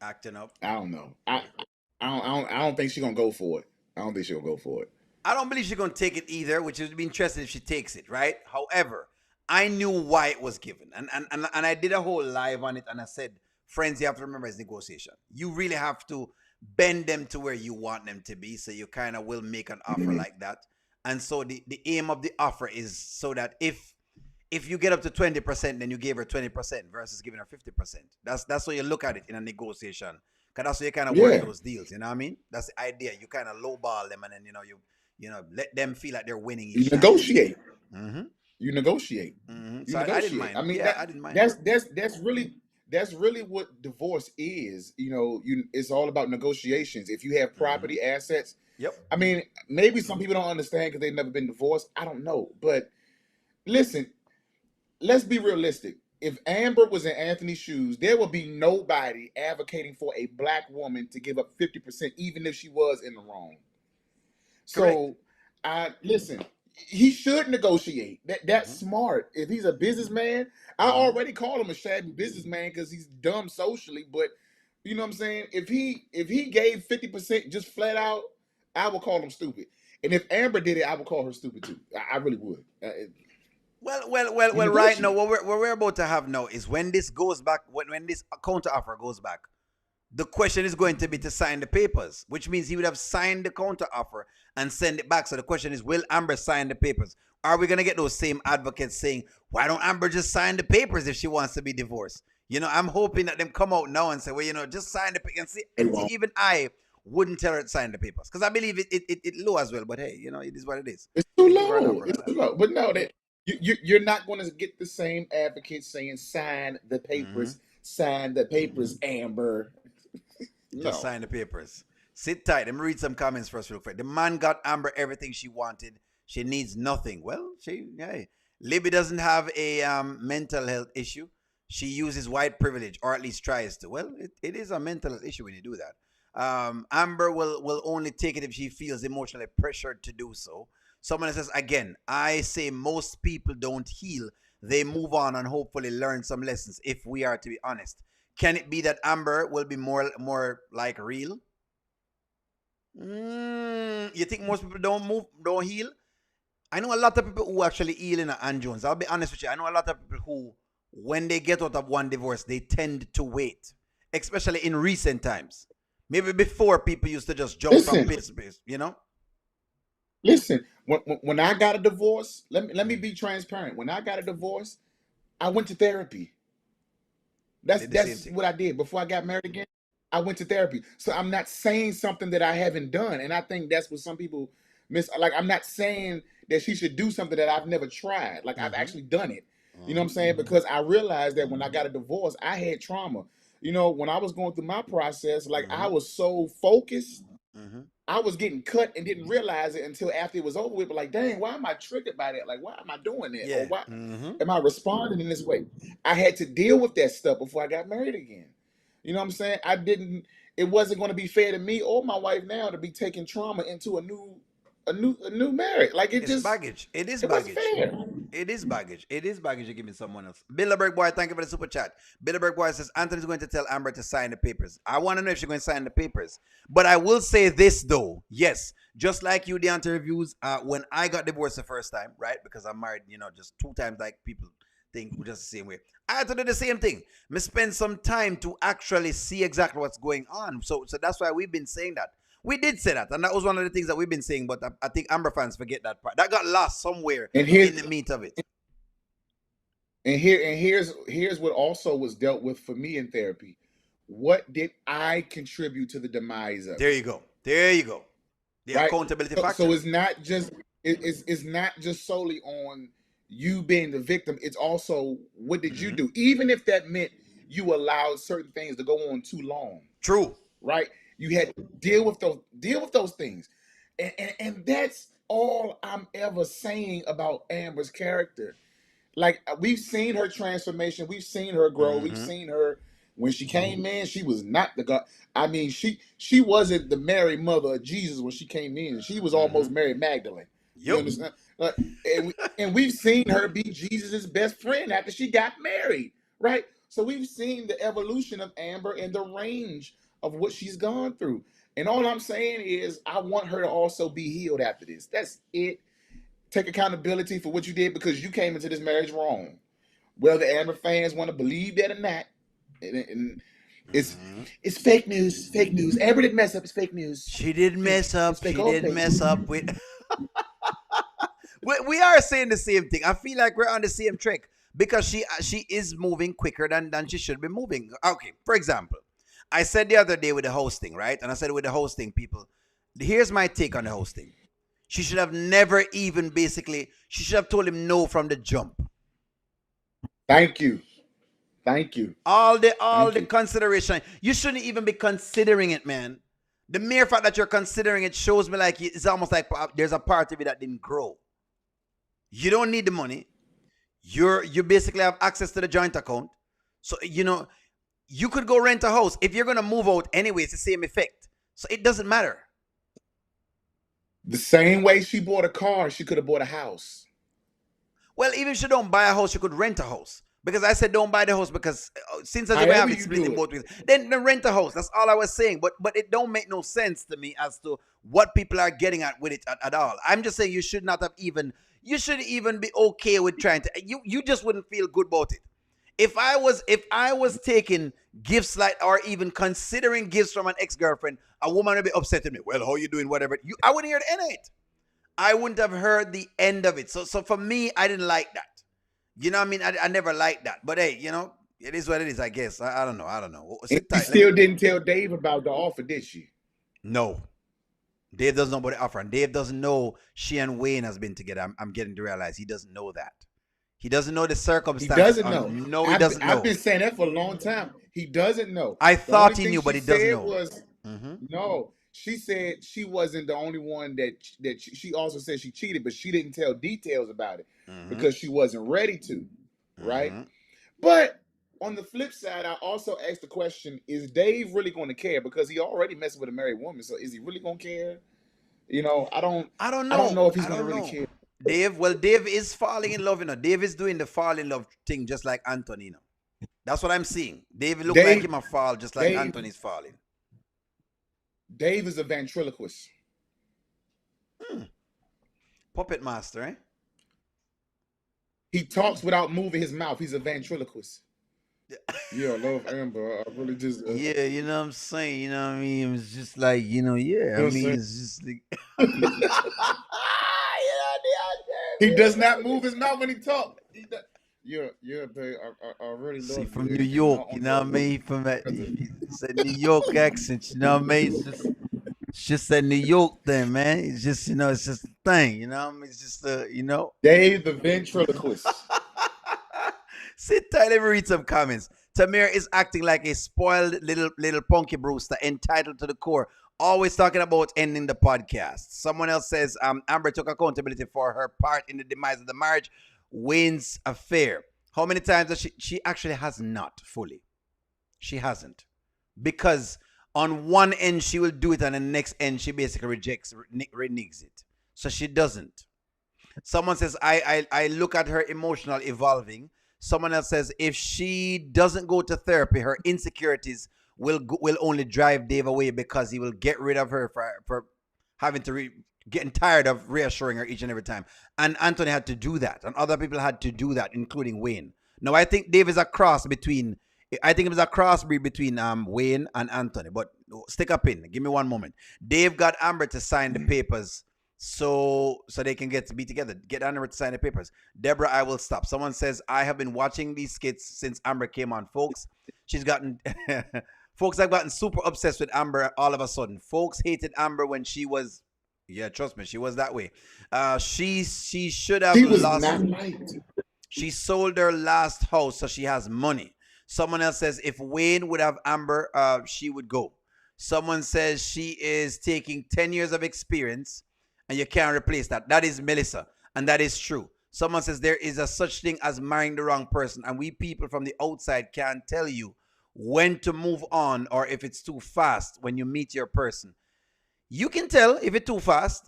acting up. I don't know. I don't think she's gonna go for it. I don't think she'll go for it. I don't believe she's gonna take it either, which would be interesting if she takes it, right? However, I knew why it was given. And I did a whole live on it, and I said, friends, you have to remember it's negotiation. You really have to bend them to where you want them to be, so you kind of will make an offer like that. And so the aim of the offer is so that if you get up to 20%, then you gave her 20% versus giving her 50%. That's how you look at it in a negotiation. Because that's how you kind of work those deals, you know what I mean? That's the idea. You kind of lowball them, and then, you know, let them feel like they're winning each time. Negotiate. You negotiate. So I didn't mind. I mean, I didn't mind. That's really what divorce is. You know, it's all about negotiations. If you have property, assets. Yep. I mean, maybe some people don't understand because they've never been divorced. I don't know. But listen, let's be realistic. If Amber was in Anthony's shoes, there would be nobody advocating for a black woman to give up 50%, even if she was in the wrong. So, listen, he should negotiate. That's smart. If he's a businessman, I already call him a shabby businessman because he's dumb socially. But you know what I'm saying? If he gave 50% just flat out, I would call him stupid. And if Amber did it, I would call her stupid too. I really would. Well, right now, what we're about to have now is when this goes back, when this counter offer goes back, the question is going to be to sign the papers, which means he would have signed the counter offer and send it back. So the question is, will Amber sign the papers? Are we going to get those same advocates saying, why don't Amber just sign the papers if she wants to be divorced? You know, I'm hoping that them come out now and say, well, you know, just sign the papers. And see, even I wouldn't tell her to sign the papers because I believe it low as well. But hey, you know, it is what it is. It's too low. It's too low. But no, you're not going to get the same advocates saying sign the papers, sign the papers, Amber. Just sign the papers. Sit tight. Let me read some comments first real quick. The man got Amber everything she wanted. She needs nothing. Well, Libby doesn't have a mental health issue. She uses white privilege, or at least tries to. Well, it is a mental issue when you do that. Amber will only take it if she feels emotionally pressured to do so. Someone says, again, I say most people don't heal. They move on and hopefully learn some lessons, if we are to be honest. Can it be that Amber will be more like real? You think most people don't heal? I know a lot of people who actually heal in Ann Jones. I'll be honest with you. I know a lot of people who, when they get out of one divorce, they tend to wait, especially in recent times. Maybe before people used to just jump from place to place, you know? Listen, when I got a divorce, let me be transparent. When I got a divorce, I went to therapy. That's what I did before I got married again. I went to therapy. So I'm not saying something that I haven't done. And I think that's what some people miss. Like, I'm not saying that she should do something that I've never tried. Like, I've actually done it. You know what I'm saying? Because I realized that when I got a divorce, I had trauma. You know, when I was going through my process, like, I was so focused. I was getting cut and didn't realize it until after it was over with. But like, dang, why am I triggered by that? Like, why am I doing that? Or Yeah. why am I responding in this way? I had to deal with that stuff before I got married again. You know what I'm saying? I didn't. It wasn't going to be fair to me or my wife now to be taking trauma into a new marriage. Like, It's baggage. It is it wasn't baggage. fair. It is baggage. It is baggage you're giving someone else. Bilderberg Boy, thank you for the super chat. Bilderberg Boy says Anthony's going to tell Amber to sign the papers. I want to know if she's going to sign the papers. But I will say this though. Yes, just like you, the anti-reviews, when I got divorced the first time, right? Because I'm married, just 2 times like people think we're just the same way. I had to do the same thing. Me spend some time to actually see exactly what's going on. So that's why we've been saying that. We did say that, and that was one of the things that we've been saying, but I think Amber fans forget that part. That got lost somewhere And in the meat of it. here's what also was dealt with for me in therapy. What did I contribute to the demise of? There you go. There you go. The Right? accountability factor. So it's not just it's not just solely on you being the victim. It's also what did you do, even if that meant you allowed certain things to go on too long. True. Right? You had to deal with those things, and that's all I'm ever saying about Amber's character. Like, we've seen her transformation, we've seen her grow, we've seen her when she came in. She was not the God. I mean, she wasn't the Mary mother of Jesus when she came in. She was almost Mary Magdalene. You understand? Like, and we've seen her be Jesus's best friend after she got married, right? So we've seen the evolution of Amber and the range of what she's gone through. And all I'm saying is I want her to also be healed after this. That's it. Take accountability for what you did, because you came into this marriage wrong. Whether Amber fans want to believe that or not, and it's fake news. Fake news. Amber didn't mess up. It's fake news. She did mess up. It's fake. She All did fake. mess up with. We are saying the same thing. I feel like we're on the same track because she is moving quicker than she should be moving. Okay, for example, I said the other day with the hosting, right? And I said with the hosting people, here's my take on the hosting. She should have never even she should have told him no from the jump. Thank you. All the consideration. You shouldn't even be considering it, man. The mere fact that you're considering it shows me like it's almost like there's a part of it that didn't grow. You don't need the money. You basically have access to the joint account. So, you could go rent a house. If you're going to move out anyway, it's the same effect. So it doesn't matter. The same way she bought a car, she could have bought a house. Well, even if she don't buy a house, she could rent a house. Because I said don't buy the house because since I have it split in both ways, then rent a house. That's all I was saying. But it don't make no sense to me as to what people are getting at with it at all. I'm just saying you should even be okay with trying to. You just wouldn't feel good about it. If I was taking gifts or even considering gifts from an ex-girlfriend, a woman would be upset at me. Well, how you doing? Whatever. I wouldn't hear the end of it. I wouldn't have heard the end of it. So for me, I didn't like that. You know what I mean? I never liked that. But hey, it is what it is, I guess. I don't know. She still didn't tell Dave about the offer, did she? No. Dave doesn't know about the offer. And Dave doesn't know she and Wayne has been together. I'm getting to realize he doesn't know that. He doesn't know the circumstances. He doesn't know. No, he doesn't know. I've been saying that for a long time. He doesn't know. I thought he knew, but he doesn't know. No. She said she wasn't the only one that she also said she cheated, but she didn't tell details about it because she wasn't ready to, right? But on the flip side, I also asked the question, is Dave really going to care? Because he already messing with a married woman, so is he really going to care? I don't know. I don't know if he's going to really care. Dave is falling in love, Dave is doing the fall in love thing just like Anthony, That's what I'm seeing. Dave look like him a fall just like Anthony's falling. Dave is a ventriloquist. Puppet master, eh? He talks without moving his mouth. He's a ventriloquist. Yeah, I love Amber. I really just... yeah, you know what I'm saying? You know what I mean? It's just like, it's just like... He does not move his mouth when he talks. you're very I really See, love you, from New and York, not you only know what I that, mean? From that, if you said New York accent, you know what I mean? It's just that New York thing, man. It's just, it's just a thing, you know what I mean? It's just, Dave the ventriloquist. Sit tight, let me read some comments. Tamir is acting like a spoiled little punky brewster, entitled to the core, always talking about ending the podcast. Someone else says, Amber took accountability for her part in the demise of the marriage, Wayne's affair. How many times does she actually has not fully? She hasn't. Because on one end she will do it, and the next end she basically rejects, reneges it. So she doesn't. Someone says, I look at her emotional evolving. Someone else says, if she doesn't go to therapy, her insecurities will only drive Dave away, because he will get rid of her for having to getting tired of reassuring her each and every time. And Anthony had to do that, and other people had to do that, including Wayne. Now I think Dave is a cross between. I think it was a crossbreed between Wayne and Anthony. But stick up in. Give me one moment. Dave got Amber to sign the papers, so they can get to be together. Get Amber to sign the papers. Deborah, I will stop. Someone says, I have been watching these skits since Amber came on, folks. She's gotten folks have gotten super obsessed with Amber all of a sudden. Folks hated Amber when she was, yeah, trust me, she was that way. She should have She was lost. not liked. She sold her last house, so she has money. Someone else says, if Wayne would have Amber, she would go. Someone says she is taking 10 years of experience and you can't replace that. That is Melissa, and that is true. Someone says there is a such thing as marrying the wrong person, and we people from the outside can't tell you when to move on or if it's too fast when you meet your person. You can tell if it's too fast.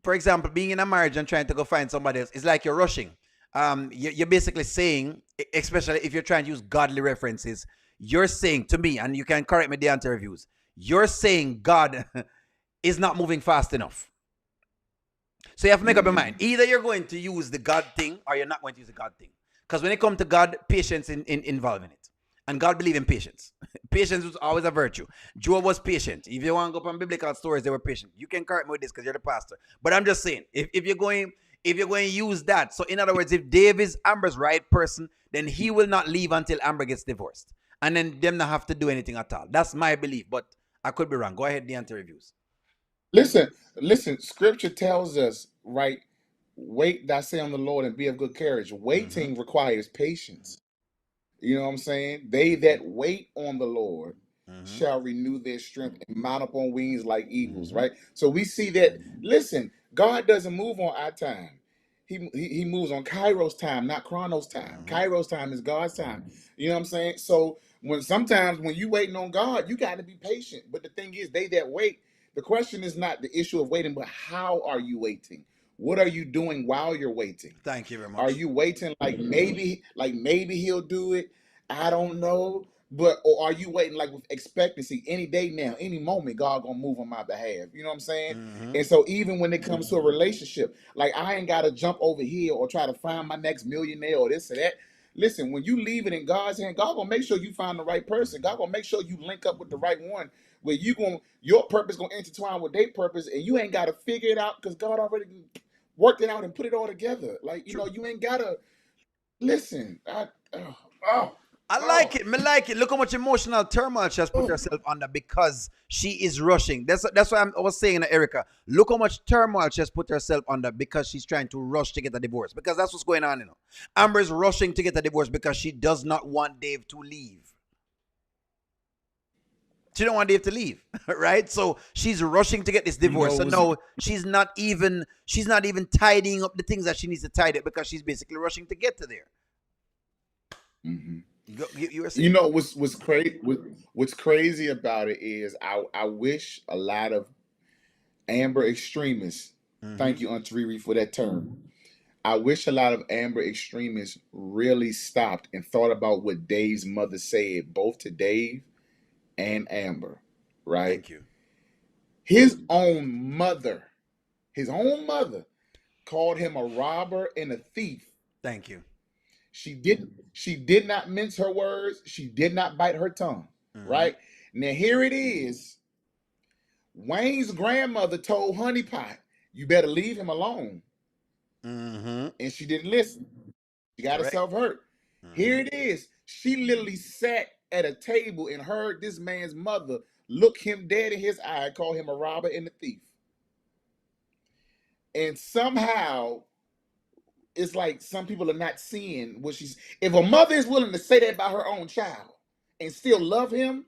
For example, being in a marriage and trying to go find somebody else, it's like you're rushing. You're basically saying, especially if you're trying to use godly references, you're saying to me, and you can correct me down to reviews, you're saying God is not moving fast enough. So you have to make up your mind. Either you're going to use the God thing or you're not going to use the God thing. Because when it comes to God, patience involved in it. And God believe in patience. Patience was always a virtue. Job was patient. If you want to go from biblical stories, they were patient. You can correct me with this because you're the pastor. But I'm just saying, if you're going to use that, so in other words, if Dave is Amber's right person, then he will not leave until Amber gets divorced. And then them not have to do anything at all. That's my belief, but I could be wrong. Go ahead, the reviews. Listen. Scripture tells us, right? Wait, thou say on the Lord, and be of good courage. Mm-hmm. Waiting requires patience. You know what I'm saying? They that wait on the Lord Mm-hmm. shall renew their strength and mount up on wings like eagles, Mm-hmm. right? So we see that, listen, God doesn't move on our time. He moves on Kairos time, not Chronos time. Mm-hmm. Kairos time is God's time. You know what I'm saying? So sometimes when you waiting on God, you got to be patient. But the thing is, they that wait, the question is not the issue of waiting, but how are you waiting? What are you doing while you're waiting? Thank you very Are much. you waiting like maybe he'll do it? I don't know. But or are you waiting like with expectancy any day now, any moment, God gonna move on my behalf? You know what I'm saying? Mm-hmm. And so even when it comes to a relationship, like I ain't gotta jump over here or try to find my next millionaire or this or that. Listen, when you leave it in God's hand, God gonna make sure you find the right person. God gonna make sure you link up with the right one where your purpose gonna intertwine with their purpose, and you ain't gotta figure it out because God already worked it out and put it all together. Like True. you ain't gotta listen. Oh, oh, I like oh, it. Me like it. Look how much emotional turmoil she has put oh. herself under because she is rushing. That's what I was saying to Erica. Look how much turmoil she has put herself under because she's trying to rush to get a divorce. Because that's what's going on. Amber is rushing to get a divorce because she does not want Dave to leave. She don't want Dave to leave, right? So she's rushing to get this You divorce. know, So no, she's not even tidying up the things that she needs to tidy up because she's basically rushing to get to there. mm-hmm. You were You saying? know what's crazy about it is I wish a lot of Amber extremists. Mm-hmm. Thank you, Aunt Riri, for that term. I wish a lot of Amber extremists really stopped and thought about what Dave's mother said, both to Dave and Amber. Right? Thank you. His own mother, his own mother, called him a robber and a thief. Thank you. She did not mince her words. She did not bite her tongue. Mm-hmm. Right? Now here it is. Wayne's grandmother told Honeypot, you better leave him alone. Mm-hmm. And she didn't listen. She got Correct. herself hurt. Here Mm-hmm. it is. She literally sat at a table and heard this man's mother look him dead in his eye, call him a robber and a thief. And somehow it's like some people are not seeing what she's. If a mother is willing to say that about her own child and still love him,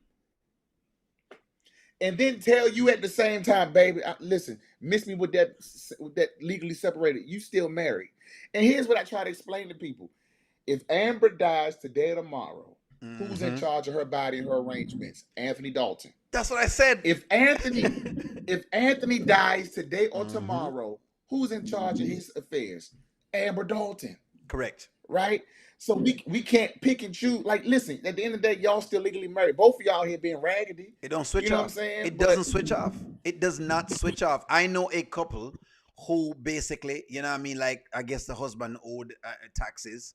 and then tell you at the same time, baby, listen, miss me with that legally separated. You still married. And here's what I try to explain to people: if Amber dies today or tomorrow, who's in Mm-hmm. charge of her body and her arrangements? Anthony Dalton. That's what I said. If Anthony dies today or Mm-hmm. tomorrow, who's in charge of his affairs? Amber Dalton. Correct. Right? So we can't pick and choose. Like, listen, at the end of the day, y'all still legally married. Both of y'all here being raggedy. It don't You switch know what I'm off. saying? It But doesn't switch off. It does not switch off. I know a couple who basically, you know what I mean, like I guess the husband owed taxes,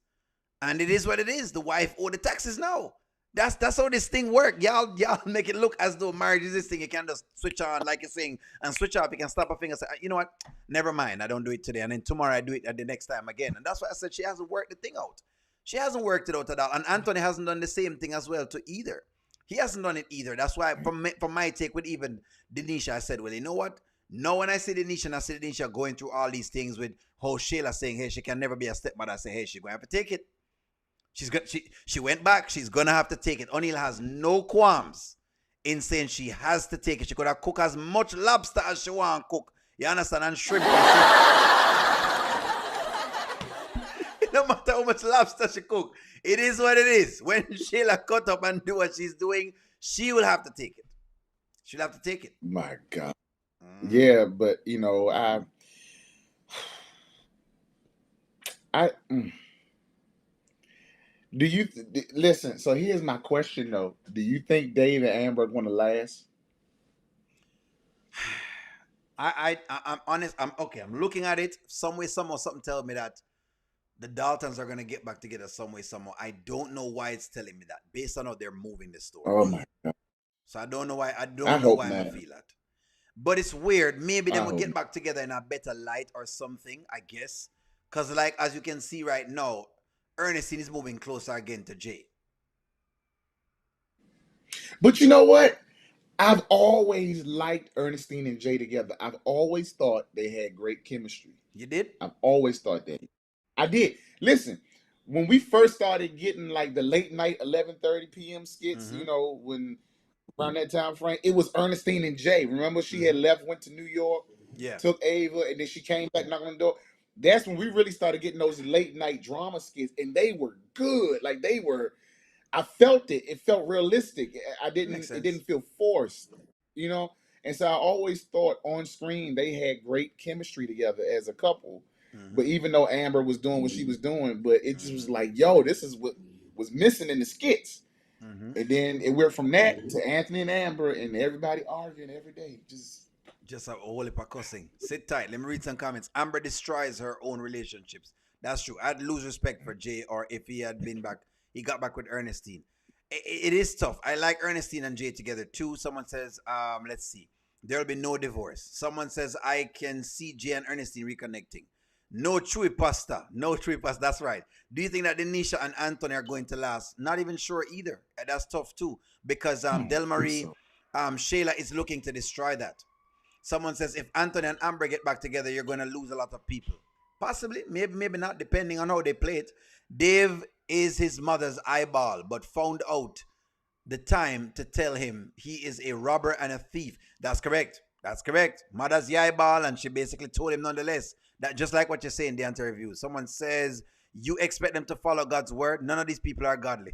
and it is what it is. The wife owed the taxes now. That's how this thing work. Y'all make it look as though marriage is this thing you can just switch on like you're saying and switch off. You can stop a finger and say, you know what? Never mind. I don't do it today, and then tomorrow I do it at the next time again. And that's why I said she hasn't worked the thing out. She hasn't worked it out at all. And Anthony hasn't done the same thing as well to either. He hasn't done it either. That's why from my take with even Denisha, I said, well, you know what? No, when I see Denisha and I see Denisha going through all these things with how Shayla saying, hey, she can never be a stepmother. I say, hey, she's going to have to take it. She went back. She's going to have to take it. O'Neill has no qualms in saying she has to take it. She could have cooked as much lobster as she want to cook. You understand? And shrimp. No matter how much lobster she cook, it is what it is. When Shayla cut up and do what she's doing, she will have to take it. She'll have to take it. my God. Mm-hmm. Yeah, but do you listen? So here's my question though: do you think Dave and Amber are going to last? I'm honest. I'm okay. I'm looking at it. Some way, somehow, something tells me that the Daltons are gonna get back together some way, somehow. I don't know why it's telling me that, based on how they're moving the story. Oh my God! So I don't know why. I I don't know hope why I'm not. gonna feel that. But it's weird. Maybe I they will hope get not. back together in a better light or something. I guess, cause like as you can see right now, Ernestine is moving closer again to Jay. But you know what? I've always liked Ernestine and Jay together. I've always thought they had great chemistry. You did? I've always thought that. I did. Listen, when we first started getting like the late night 11:30 p.m. skits, Mm-hmm. when around that time frame, it was Ernestine and Jay. Remember, she had Mm-hmm. left, went to New York, Yeah. took Ava, and then she came back knocking on the door. That's when we really started getting those late night drama skits, and they were good. Like they were. I felt it. It felt realistic. I Makes didn't. It sense. didn't feel forced. You know. And so I always thought on screen they had great chemistry together as a couple. Mm-hmm. But even though Amber was doing what she was doing, but it just was Mm-hmm. like, yo, this is what was missing in the skits. Mm-hmm. And then it went from that to Anthony and Amber and everybody arguing every day. Just a whole heap of cussing. Sit tight. Let me read some comments. Amber destroys her own relationships. That's true. I'd lose respect for Jay, or if he had been back, he got back with Ernestine. It is tough. I like Ernestine and Jay together too. Someone says, let's see. There'll be no divorce. Someone says, I can see Jay and Ernestine reconnecting. No chewy pasta. No chewy pasta. That's right. Do you think that Denisha and Anthony are going to last? Not even sure either. That's tough too. Because I don't Del think Marie, so. Shayla is looking to destroy that. Someone says if Anthony and Amber get back together, you're going to lose a lot of people. Possibly, maybe not, depending on how they play it. Dave is his mother's eyeball, but found out the time to tell him he is a robber and a thief. That's correct. That's correct. Mother's the eyeball, and she basically told him nonetheless. That just like what you say in the interview. Someone says, you expect them to follow God's word? None of these people are godly.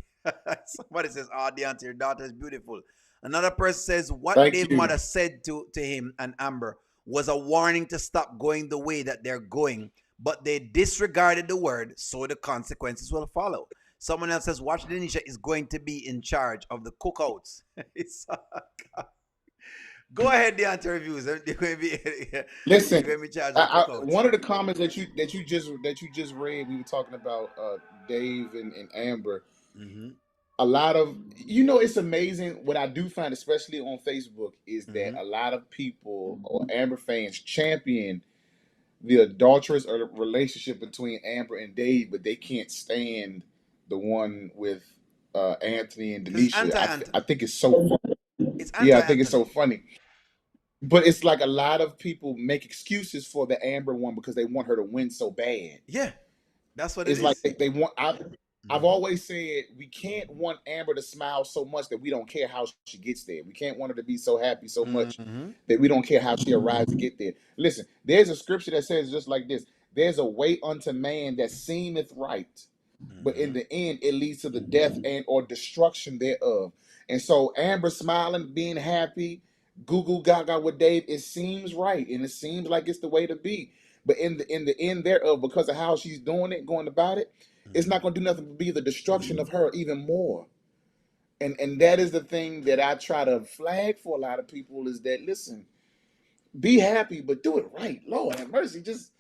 Somebody says, oh, Deontay, your daughter is beautiful. Another person says, what Thank Dave's you. mother said to him and Amber was a warning to stop going the way that they're going, but they disregarded the word, so the consequences will follow. Someone else says, watch Denisha is going to be in charge of the cookouts. Go ahead, the answer reviews. They're going to be, Listen, be in charge of the cookouts. one of the comments that you just read, we were talking about Dave and Amber. Mm-hmm. A lot of it's amazing. What I do find, especially on Facebook, is that Mm-hmm. a lot of people or Amber fans champion the adulterous or the relationship between Amber and Dave, but they can't stand the one with Anthony and Because it's Denisha. I anti-Anthony. think it's so funny. It's Yeah, I think it's so anti-Anthony. funny. But it's like a lot of people make excuses for the Amber one because they want her to win so bad. Yeah, that's what it It's like is. they want. I've Mm-hmm. always said we can't want Amber to smile so much that we don't care how she gets there. We can't want her to be so happy so much Mm-hmm. that we don't care how she arrives to get there. Listen, there's a scripture that says just like this: "There's a way unto man that seemeth right, but in Mm-hmm. the end it leads to the death and or destruction thereof." And so Amber smiling, being happy, goo goo gaga with Dave, it seems right and it seems like it's the way to be. But in the end thereof, because of how she's doing it, going about it, it's not Mm-hmm. going to do nothing but be the destruction of her even more. And that is the thing that I try to flag for a lot of people is that listen, be happy, but do it right. Lord have mercy. Just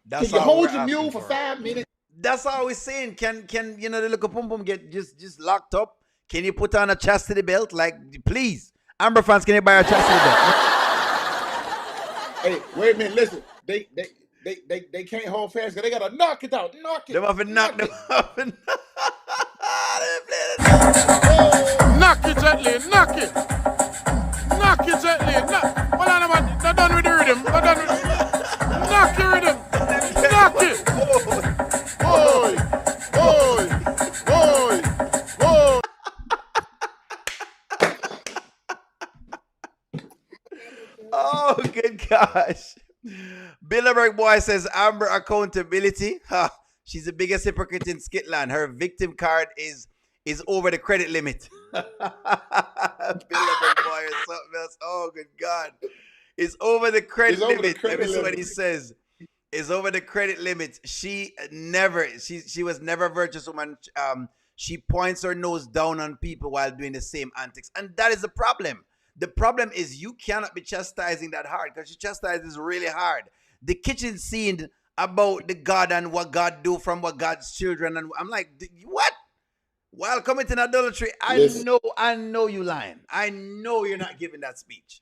can That's you all we're hold your asking mule for for. 5 minutes? That's all we're saying. Can the little pum pum get just locked up? Can you put on a chastity belt? Like, please, Amber fans, can you buy a chastity belt? Hey, wait a minute, listen. They can't hold fast because they gotta knock it out. Knock it. Them have to knock Knock them it. up. Let me play that. Knock it gently, knock it. Knock it gently. Hold on, man. Not done with the rhythm. Not done with knock your rhythm. Knock it. Boy. Boy. Boy. Boy. Oh, good gosh. Bilderberg boy says Amber accountability. Ha, she's the biggest hypocrite in Skitland. Her victim card is over the credit limit. Bilderberg boy is something else. Oh, good God. It's over the It's credit over the limit. Let me credit see what he limit. says. Is over the credit limit. She was never a virtuous woman. She points her nose down on people while doing the same antics, and that is the problem. The problem is you cannot be chastising that hard because she chastises really hard. The kitchen scene about the God and what God do from what God's children, and I'm like, what? While committing adultery, Listen, I know you lying. I know you're not giving that speech.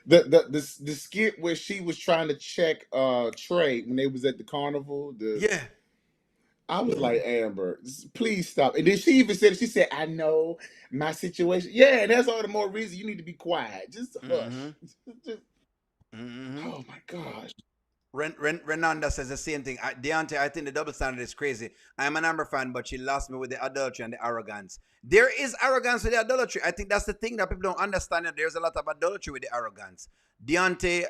the skit where she was trying to check Trey when they was at the carnival. Yeah. I was like, Amber, please stop. And then she even said it. She said, I know my situation. Yeah, and that's all the more reason you need to be quiet. Just Mm-hmm. hush. Just, Mm-hmm. oh my gosh. Renanda says the same thing. Deontay, I think the double standard is crazy. I'm an Amber fan, but she lost me with the adultery and the arrogance. There is arrogance with the adultery. I think that's the thing that people don't understand. That there's a lot of adultery with the arrogance. Deontay,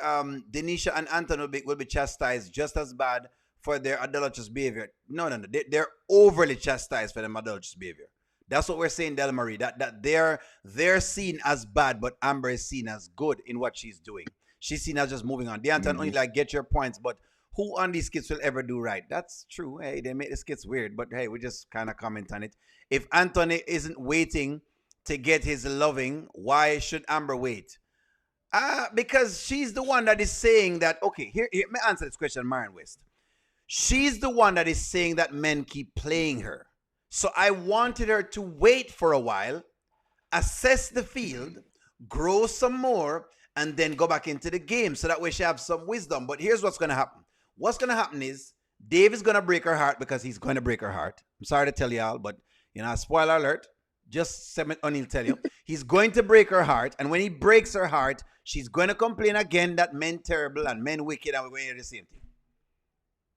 Denisha, and Anton will be chastised just as bad for their adulterous behavior. No, no, no. They're overly chastised for their adulterous behavior. That's what we're saying, Del Marie. That they're seen as bad, but Amber is seen as good in what she's doing. She's seen as just moving on. Deanton only Mhm. like get your points, but who on these skits will ever do right? That's true. Hey, they make the skits weird, but hey, we just kind of comment on it. If Anthony isn't waiting to get his loving, why should Amber wait? Because she's the one that is saying that. Okay, here let me answer this question, Marion West. She's the one that is saying that men keep playing her. So I wanted her to wait for a while, assess the field, grow some more, and then go back into the game so that way she have some wisdom. But here's what's going to happen. What's going to happen is Dave is going to break her heart because he's going to break her heart. I'm sorry to tell y'all, but spoiler alert. Just Sement O'Neill tell you. He's going to break her heart. And when he breaks her heart, she's going to complain again that men terrible and men wicked, and we're going to hear the same thing.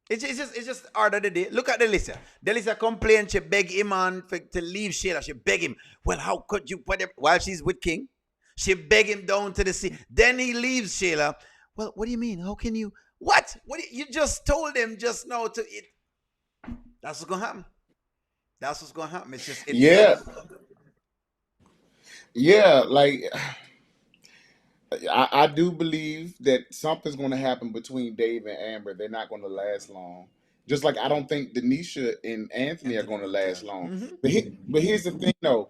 It's just hard of the day. Look at Delisa. Delisa complained. She begged him on to leave Sheila. She begged him. Well, how could you? Whatever. While she's with King, she begged him down to the sea. Then he leaves Sheila. Well, what do you mean? How can you? What? You just told him just now to it. That's what's gonna happen. That's what's gonna happen. It's Yeah. Yeah, like I do believe that something's going to happen between Dave and Amber. They're not going to last long. Just like I don't think Denisha and Anthony are Anthony going to either. last long. Mm-hmm. But here's the thing, though.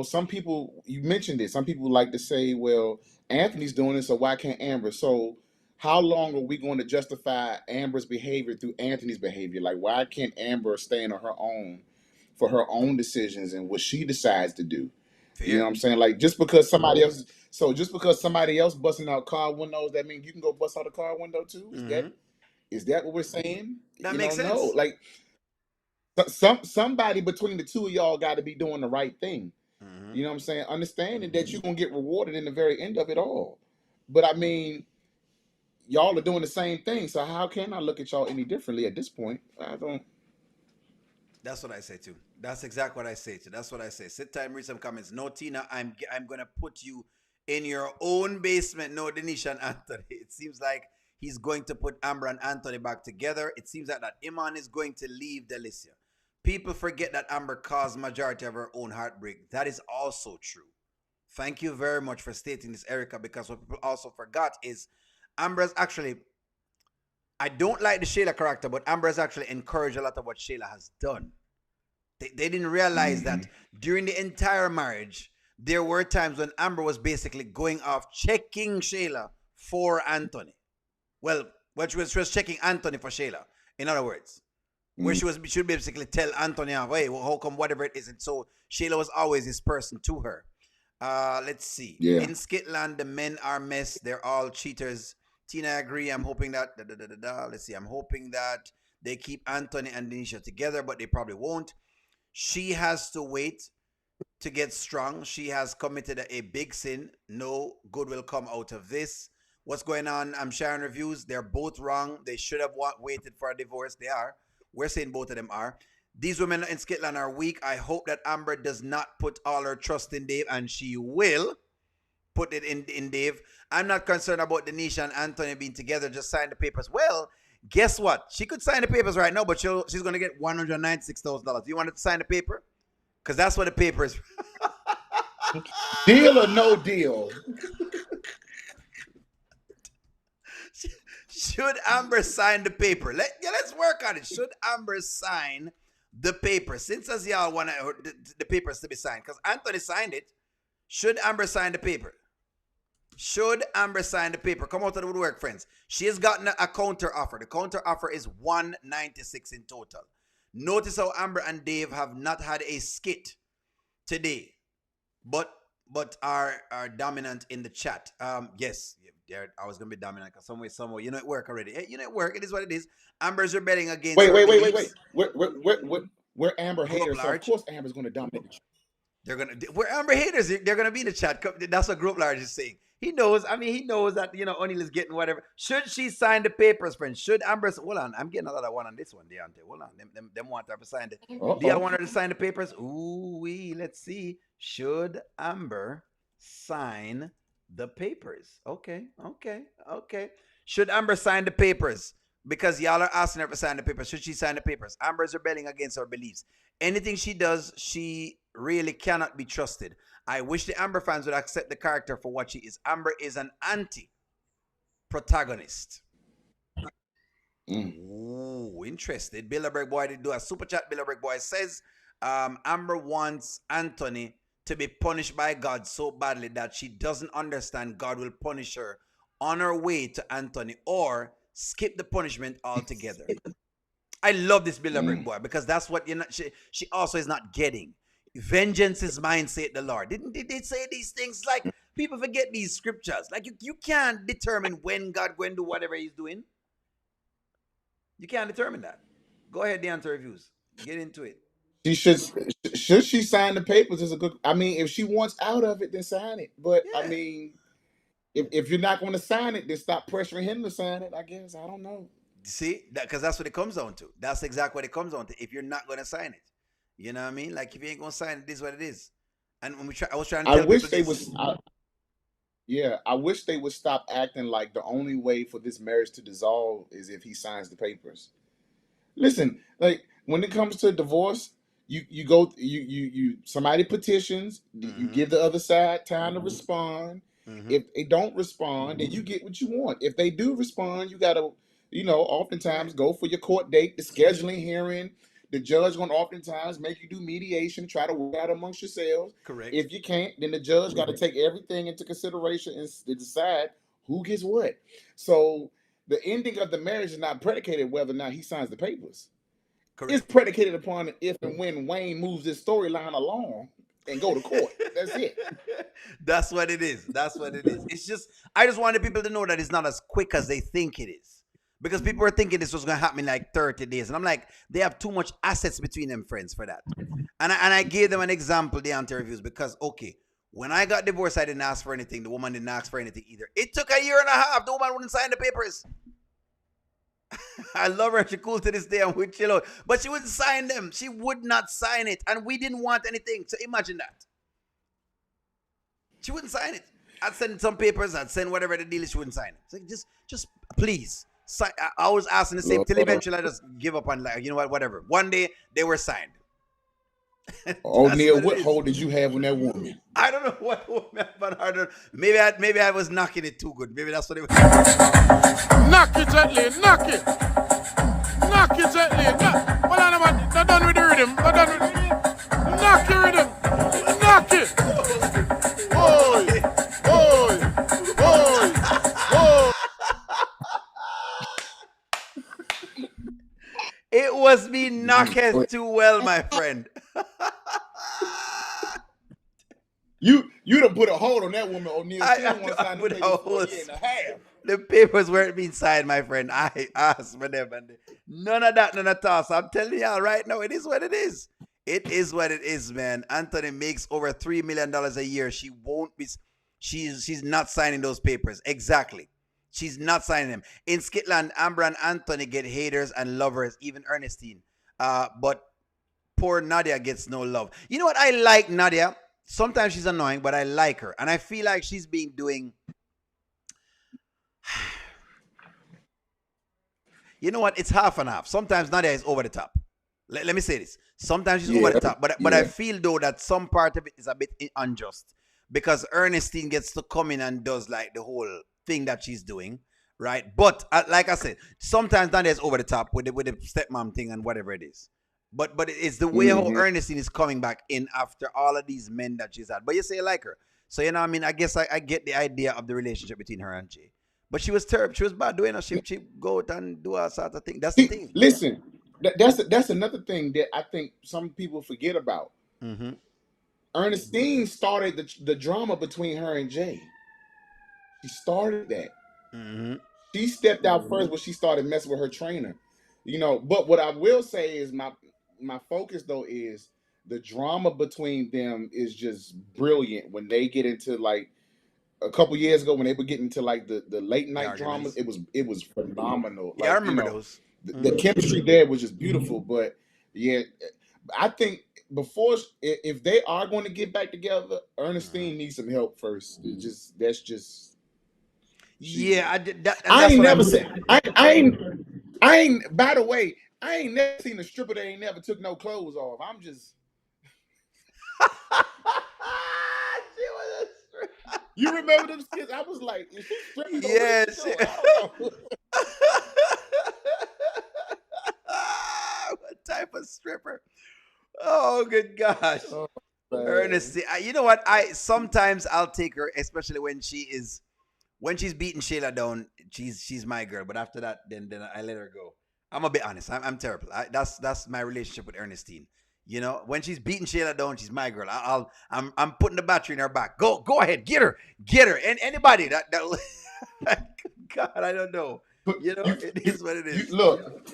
Some people, you mentioned it, some people like to say, well, Anthony's doing it, so why can't Amber? So how long are we going to justify Amber's behavior through Anthony's behavior? Like, why can't Amber stand on her own for her own decisions and what she decides to do? You know Fair. what I'm saying? Like just because somebody else, busting out car windows, that means you can go bust out a car window too. Hmm. Is that what we're saying? That You makes know, no. sense. Like somebody between the two of y'all got to be doing the right thing. Hmm. You know what I'm saying? Understanding that you're gonna get rewarded in the very end of it all. But I mean, y'all are doing the same thing, so how can I look at y'all any differently at this point? I don't. That's what I say too. That's exactly what I say too. That's what I say. Sit time, read some comments. No, Tina, I'm gonna put you in your own basement. No, Denisha and Anthony. It seems like he's going to put Amber and Anthony back together. It seems like that Iman is going to leave Delicia. People forget that Amber caused majority of her own heartbreak. That is also true. Thank you very much for stating this, Erica, because what people also forgot is Amber's actually, I don't like the Shayla character, but Amber has actually encouraged a lot of what Shayla has done. They didn't realize Mm-hmm. that during the entire marriage, there were times when Amber was basically going off checking Shayla for Anthony. Well, she was checking Anthony for Shayla. In other words, where Mm-hmm. she would basically tell Anthony, hey, well, how come whatever it is? And so Shayla was always this person to her. Let's see. Yeah. In Skitland, the men are mess. They're all cheaters. Tina, I agree. I'm hoping that. Let's see. I'm hoping that they keep Anthony and Denisha together, but they probably won't. She has to wait to get strong. She has committed a big sin. No good will come out of this. What's going on? I'm sharing reviews. They're both wrong. They should have waited for a divorce. They are. We're saying both of them are. These women in Scotland are weak. I hope that Amber does not put all her trust in Dave, and she will put it in Dave. I'm not concerned about Denisha and Anthony being together. Just sign the papers. Well, guess what? She could sign the papers right now, but she's going to get $196,000. You want to sign the paper? Because that's what the paper is. Deal or no deal? Should Amber sign the paper? Let's work on it. Should Amber sign the paper? Since as y'all want the papers to be signed, because Anthony signed it. Should Amber sign the paper? Should Amber sign the paper? Come out of the woodwork, friends. She has gotten a counter offer. The counter offer is $196 in total. Notice how Amber and Dave have not had a skit today, but are dominant in the chat. Yes, I was gonna be dominant because somewhere, it work already. Hey, it work. It is what it is. Amber's rebelling against Wait, her wait, wait, wait, wait. beliefs. We're Amber Group haters, so of large. course Amber's going to dominate. We're Amber haters. They're gonna be in the chat. That's what Group Large is saying. He knows. I mean, he knows that O'Neal is getting whatever. Should she sign the papers, friends? Should Amber? Hold on, I'm getting another one on this one, Deontay. Hold on, them want her to sign the. Do y'all Uh-oh. want her to sign the papers? Ooh, let's see. Should Amber sign the papers? Okay. Should Amber sign the papers? Because y'all are asking her to sign the papers. Should she sign the papers? Amber's rebelling against her beliefs. Anything she does, she really cannot be trusted. I wish the Amber fans would accept the character for what she is. Amber is an anti-protagonist. Mm. Ooh, interested. Bilderberg Boy did do a super chat. Bilderberg Boy says, Amber wants Anthony to be punished by God so badly that she doesn't understand God will punish her on her way to Anthony or skip the punishment altogether. I love this Bilderberg Mm. Boy because that's what she also is not getting. Vengeance is mine, saith the Lord. Did they say these things? Like, people forget these scriptures. Like, you can't determine when God going to do whatever he's doing. You can't determine that. Go ahead, the answer reviews. Get into it. She should she sign the papers is a good. I mean, if she wants out of it, then sign it. But I Yeah. mean, if you're not going to sign it, then stop pressuring him to sign it. I guess I don't know. See, because that's what it comes down to. That's exactly what it comes down to. If you're not going to sign it, you know what I mean? Like, if you ain't going to sign it, this is what it is. And when I was trying to I tell wish people they this. was. Yeah, I wish they would stop acting like the only way for this marriage to dissolve is if he signs the papers. Listen, like when it comes to divorce, you go you somebody petitions, you Mm-hmm. give the other side time to respond. Mm-hmm. If they don't respond, then you get what you want. If they do respond, you gotta, oftentimes go for your court date, the scheduling hearing. The judge gonna oftentimes make you do mediation, try to work out amongst yourselves. Correct. If you can't, then the judge got to take everything into consideration and decide who gets what. So the ending of the marriage is not predicated whether or not he signs the papers. It's Correct. predicated upon if and when Wayne moves this storyline along. and go to court. That's it. That's what it is. That's what it is. It's just, I just wanted people to know that it's not as quick as they think it is. Because people were thinking this was going to happen in like 30 days. And I'm like, they have too much assets between them, friends, for that. And I gave them an example, the anti-reviews, because, okay, when I got divorced, I didn't ask for anything. The woman didn't ask for anything either. It took a year and a half. The woman wouldn't sign the papers. I love her. She cool to this day. I'm with chill out. But she wouldn't sign them. She would not sign it. And we didn't want anything. So imagine that. She wouldn't sign it. I'd send some papers. I'd send whatever the deal is. She wouldn't sign it. So just please. I was asking the same till eventually I just give up on, like, you know what, whatever. One day they were signed. O'Neal, what hold did you have on that woman? I don't know what woman, but I don't. Maybe I was knocking it too good. Maybe that's what it was. Knock it gently, knock it. Knock it gently. Hold on, man. Not done with the rhythm. Not done with the rhythm. Knock the rhythm. Knock it. Oi. It was me knocking too well, my friend. You done put a hold on that woman, O'Neal. She didn't want to sign the papers for a year and a half. The papers weren't being signed, my friend. I asked for them, and none of that, none at all. So I'm telling y'all right now, it is what it is. It is what it is, man. Anthony makes over $3 million a year. She won't be. She's not signing those papers. Exactly. She's not signing them. In Scotland, Amber and Anthony get haters and lovers, even Ernestine. But poor Nadia gets no love. You know what? I like Nadia. Sometimes she's annoying, but I like her. And I feel like she's been doing... You know what? It's half and half. Sometimes Nadia is over the top. Let me say this. Sometimes she's over the top. But I feel, though, that some part of it is a bit unjust. Because Ernestine gets to come in and does like the whole thing that she's doing, right? But like I said, sometimes Nadia is over the top with the stepmom thing and whatever it is. But it's the way how Ernestine is coming back in after all of these men that she's had. But you say you like her. So, you know what I mean? I guess I get the idea of the relationship between her and Jay. But she was terrible. She was bad doing her. She go out and do all sorts of things. That's the thing. Listen, that's another thing that I think some people forget about. Mm-hmm. Ernestine started the drama between her and Jay. She started that. Mm-hmm. She stepped out first when she started messing with her trainer. You know, but what I will say is my focus, though, is the drama between them is just brilliant. When they get into, like, a couple years ago, when they were getting into like the late night dramas, it was phenomenal. Yeah, like, I remember those. The chemistry there was just beautiful. But yeah, I think if they are going to get back together, Ernestine needs some help first. That's just. Yeah, I ain't never said. I ain't. By the way, I ain't never seen a stripper that ain't never took no clothes off. I'm just. You remember them skits? I was like, is she stripping? Yes. What type of stripper? Oh, good gosh. Oh, Ernestine. You know what? Sometimes I'll take her, especially when she's beating Shayla down. She's my girl. But after that, then I let her go. I'm a bit honest. I'm terrible. That's my relationship with Ernestine. You know, when she's beating Shayla down, she's my girl. I'm putting the battery in her back. Go ahead, get her. And anybody that God, I don't know. You know, it is what it is. Look,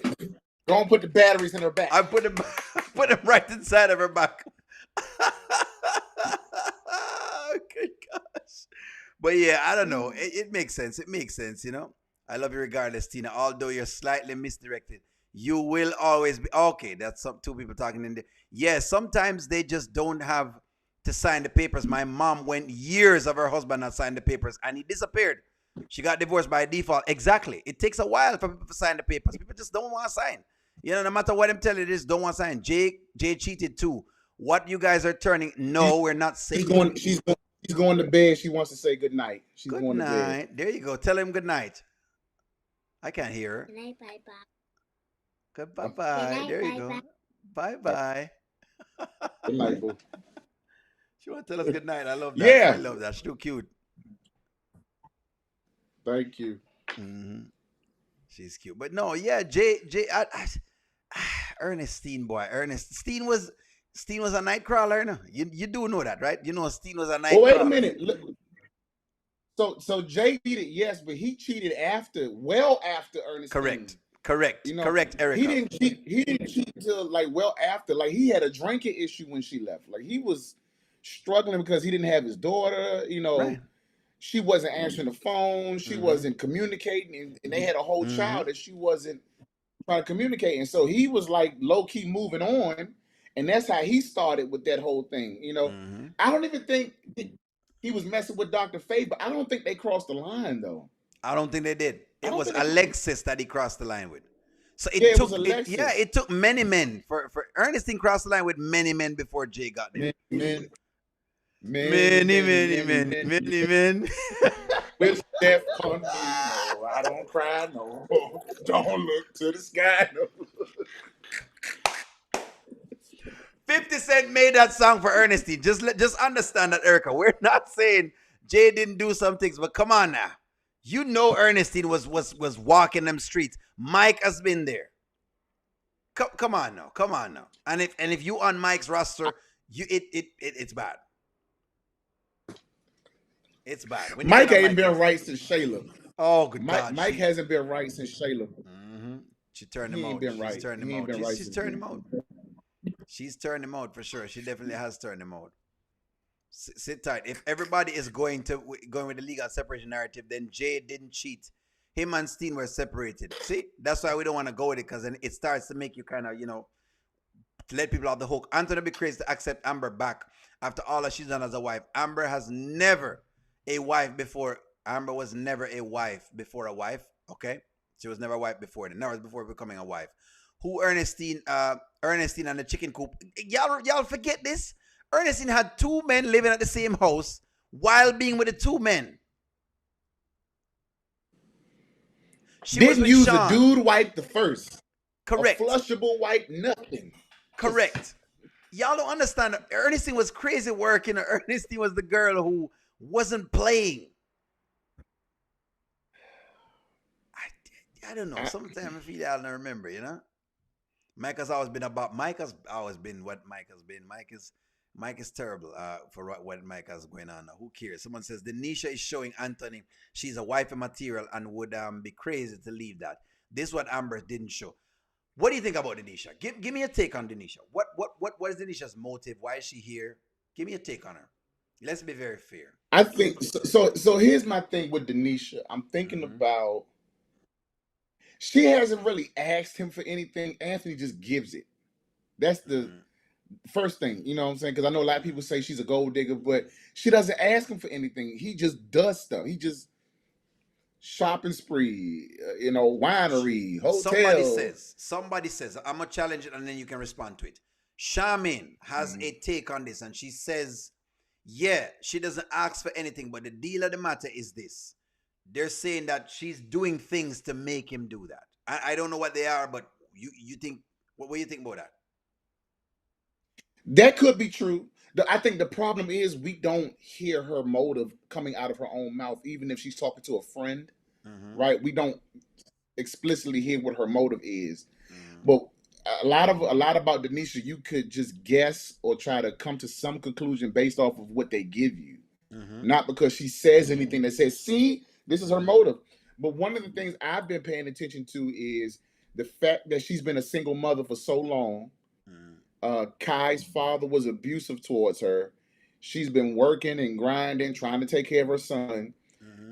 don't put the batteries in her back. I put them right inside of her back. Good gosh. But yeah, I don't know. It makes sense. It makes sense, you know. I love you regardless, Tina. Although you're slightly misdirected, you will always be okay. That's two people talking in there. Yeah, sometimes they just don't have to sign the papers. My mom went years of her husband not signing the papers, and he disappeared. She got divorced by default. Exactly. It takes a while for people to sign the papers. People just don't want to sign. You know, no matter what I'm telling you, this don't want to sign. Jay cheated too. What you guys are turning? No, we're not saying. She's going to bed. She wants to say good night. She's good going night. to bed. There you go. Tell him good night. I can't hear her. Good night, bye bye. Good bye-bye. There you go. Bye-bye. Good night, boo. She want to tell us good night. I love that. Yeah. I love that. She's too cute. Thank you. Mm-hmm. She's cute. But no, yeah, Ernestine, boy. Ernestine was Steen was a night crawler, no? You do know that, right? You know Steen was a night Well, wait a crawler. minute. Look, so Jay cheated, yes, but he cheated well after Ernestine. Correct. Correct, Erica. He didn't cheat till like well after. Like he had a drinking issue when she left. Like he was struggling because he didn't have his daughter. Right. She wasn't answering the phone. She wasn't communicating, and they had a whole child that she wasn't trying to communicate. And so he was like low key moving on, and that's how he started with that whole thing. I don't even think he was messing with Dr. Faye, but I don't think they crossed the line though. I don't think they did. It was think they- Alexis that he crossed the line with. So Yeah, it was Alexis. it took many men for Ernestine crossed the line with many men before Jay got there. Many men. With Steph on me, no, I don't cry, no. Don't look to the sky, no. 50 Cent made that song for Ernestine. Just understand that, Erica. We're not saying Jay didn't do some things, but come on now. You know Ernestine was walking them streets. Mike has been there. Come on now. And if you on Mike's roster, it's bad. It's bad. Mike ain't been right since Shayla. Oh, good God. Mike hasn't been right since Shayla. She turned him He out. ain't been She's right. turned him He ain't out. been right She's since turned then. him out. She's turned him out for sure. She definitely has turned him out. Sit tight. If everybody is going with the legal separation narrative, then Jay didn't cheat. Him and Steen were separated. See, that's why we don't want to go with it, because then it starts to make you kind of, let people off the hook. Anthony be crazy to accept Amber back after all that she's done as a wife. Amber has never a wife before. Amber was never a wife before a wife. Okay, she was never a wife before. Never before becoming a wife. Who Ernestine and the chicken coop. Y'all forget this. Ernestine had two men living at the same house while being with the two men. She Didn't use Sean. a dude wipe the first. Correct. A flushable wipe, nothing. Correct. Y'all don't understand. Ernestine was crazy working. Ernestine was the girl who wasn't playing. I don't know. Sometimes I feel I don't remember, Mike has always been what Mike has been. Mike is terrible for what Mike has going on now. Who cares? Someone says Denisha is showing Anthony she's a wifey material and would be crazy to leave that. This is what Amber didn't show. What do you think about Denisha? Give me a take on Denisha. What is Denisha's motive? Why is she here? Give me a take on her. Let's be very fair. I think so. So here's my thing with Denisha. I'm thinking about. She hasn't really asked him for anything. Anthony just gives it. That's the first thing, you know what I'm saying? Because I know a lot of people say she's a gold digger, but she doesn't ask him for anything. He just does stuff. He just shopping spree, winery, hotel. Somebody says, I'm going to challenge it and then you can respond to it. Charmaine has a take on this and she says, yeah, she doesn't ask for anything, but the deal of the matter is this. They're saying that she's doing things to make him do that. I don't know what they are, but you think, what do you think about that? That could be true. I think the problem is we don't hear her motive coming out of her own mouth, even if she's talking to a friend, right? We don't explicitly hear what her motive is. But a lot about Denisha, you could just guess or try to come to some conclusion based off of what they give you, not because she says anything that says, "See, this is her motive." But one of the things I've been paying attention to is the fact that she's been a single mother for so long. Kai's father was abusive towards her. She's been working and grinding, trying to take care of her son.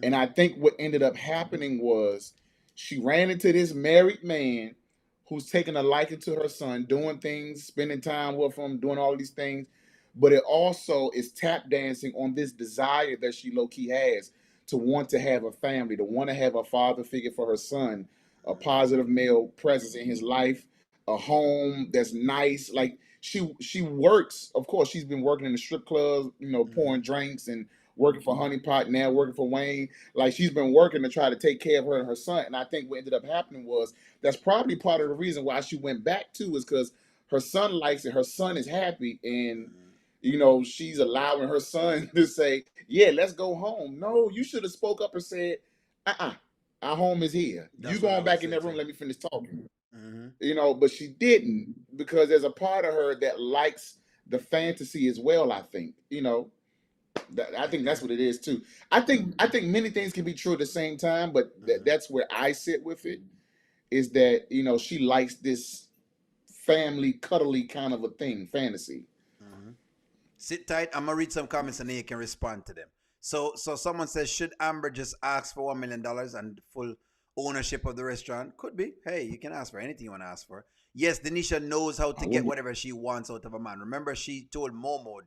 And I think what ended up happening was she ran into this married man who's taking a liking to her son, doing things, spending time with him, doing all these things. But it also is tap dancing on this desire that she low-key has to want to have a family, to want to have a father figure for her son, a positive male presence in his life, a home that's nice. Like she works. Of course, she's been working in the strip clubs, pouring drinks and working for Honey Pot, now working for Wayne. Like she's been working to try to take care of her and her son. And I think what ended up happening was that's probably part of the reason why she went back too, is because her son likes it. Her son is happy, and she's allowing her son to say, "Yeah, let's go home." No, you should have spoke up and said, our home is here. You going back in that room, let me finish talking. But she didn't, because there's a part of her that likes the fantasy as well. I think I think that's what it is too. I think many things can be true at the same time, but that's where I sit with it. Is that she likes this family cuddly kind of a thing, fantasy. Sit tight. I'm gonna read some comments and then you can respond to them. So someone says, should Amber just ask for $1 million and full ownership of the restaurant? Could be. Hey, you can ask for anything you want to ask for. Yes, Denisha knows how to get whatever she wants out of a man. Remember, she told Momo,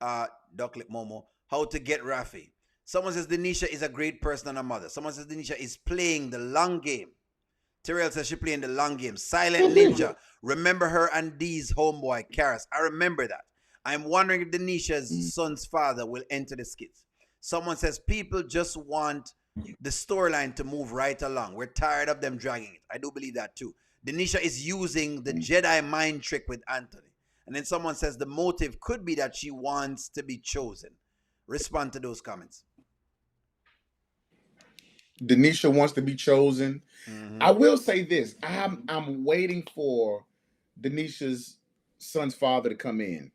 Ducklet Momo, how to get Rafi. Someone says Denisha is a great person and a mother. Someone says Denisha is playing the long game. Terrell says she playing the long game. Silent Ninja. Remember her and Dee's homeboy, Karis. I remember that. I'm wondering if Denisha's son's father will enter the skits. Someone says people just want the storyline to move right along. We're tired of them dragging it. I do believe that too. Denisha is using the Jedi mind trick with Anthony. And then someone says the motive could be that she wants to be chosen. Respond to those comments. Denisha wants to be chosen. I will say this. I'm waiting for Denisha's son's father to come in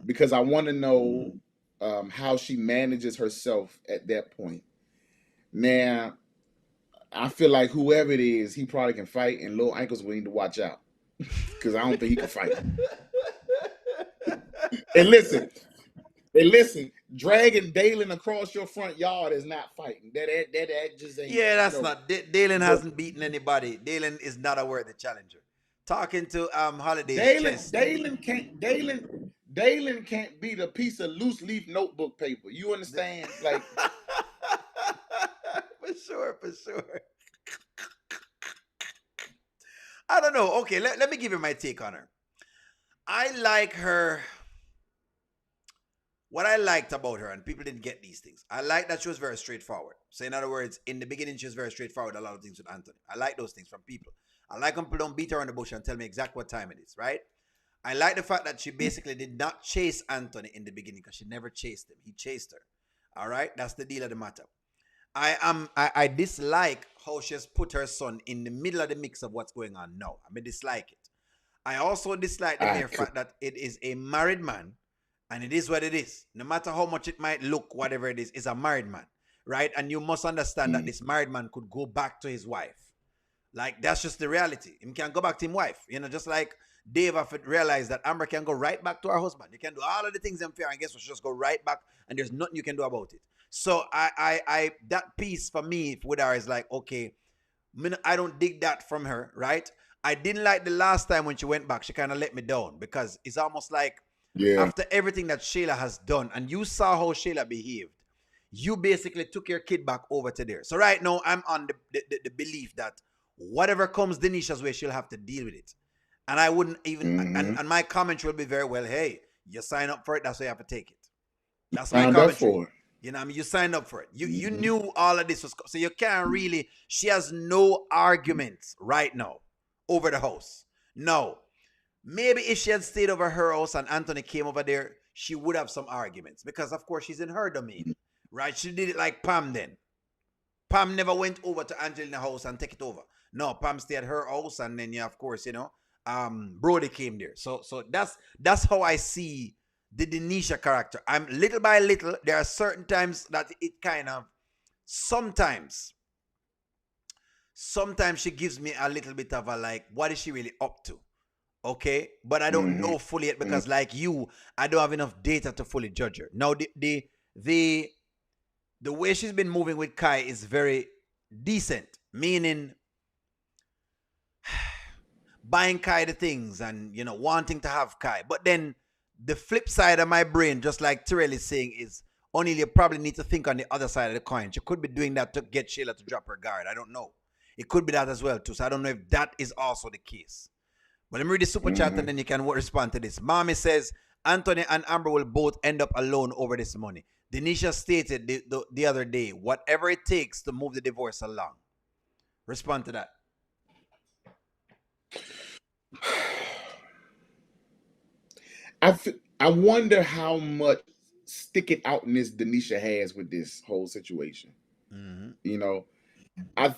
because I want to know how she manages herself at that point. Now, I feel like whoever it is, he probably can fight, and Lil Ankles will need to watch out because I don't think he can fight. And listen, dragging Dalen across your front yard is not fighting. That just ain't. Yeah, that's not. Dalen hasn't beaten anybody. Dalen is not a worthy challenger. Talking to Holiday's Dalen can't beat a piece of loose leaf notebook paper. You understand? Like for sure. I don't know. Okay, let me give you my take on her. I like her. What I liked about her, and people didn't get these things, I like that she was very straightforward. So in other words, in the beginning, she was very straightforward, a lot of things with Anthony. I like those things from people. I like when people don't beat her on the bush and tell me exactly what time it is, right? I like the fact that she basically did not chase Anthony in the beginning because she never chased him. He chased her. All right? That's the deal of the matter. I dislike how she has put her son in the middle of the mix of what's going on now. I dislike it. I also dislike the mere fact that it is a married man. And it is what it is. No matter how much it might look, whatever it is a married man, right? And you must understand that this married man could go back to his wife. Like, that's just the reality. He can go back to his wife. Just like Dave have realized that Amber can go right back to her husband. You can do all of the things unfair, and guess what? She just go right back, and there's nothing you can do about it. So I that piece for me with her is like, okay, I don't dig that from her, right? I didn't like the last time when she went back. She kind of let me down because it's almost like, after everything that Shayla has done, and you saw how Shayla behaved, you basically took your kid back over to there. So right now, I'm on the belief that whatever comes Denisha's way, she'll have to deal with it. And I wouldn't even, and my commentary will be very well, hey, you sign up for it, that's why you have to take it. That's my commentary. You signed up for it. You knew all of this was, so you can't really, she has no arguments right now over the house. No. Maybe if she had stayed over her house and Anthony came over there, she would have some arguments because, of course, she's in her domain, right? She did it like Pam then. Pam never went over to Angelina's house and take it over. No, Pam stayed at her house, and then, of course, Brody came there. So that's how I see the Denisha character. I'm little by little, there are certain times that it kind of, sometimes she gives me a little bit of a like, what is she really up to? Okay, but I don't know fully yet because, like you, I don't have enough data to fully judge her. Now, the way she's been moving with Kai is very decent, meaning buying Kai the things and wanting to have Kai. But then the flip side of my brain, just like Terrell is saying, is only you probably need to think on the other side of the coin. She could be doing that to get Shayla to drop her guard. I don't know. It could be that as well too. So I don't know if that is also the case. But let me read the super chat and then you can respond to this. Mommy says, Anthony and Amber will both end up alone over this money. Denisha stated the other day, whatever it takes to move the divorce along. Respond to that. I wonder how much stick it outness Denisha has with this whole situation.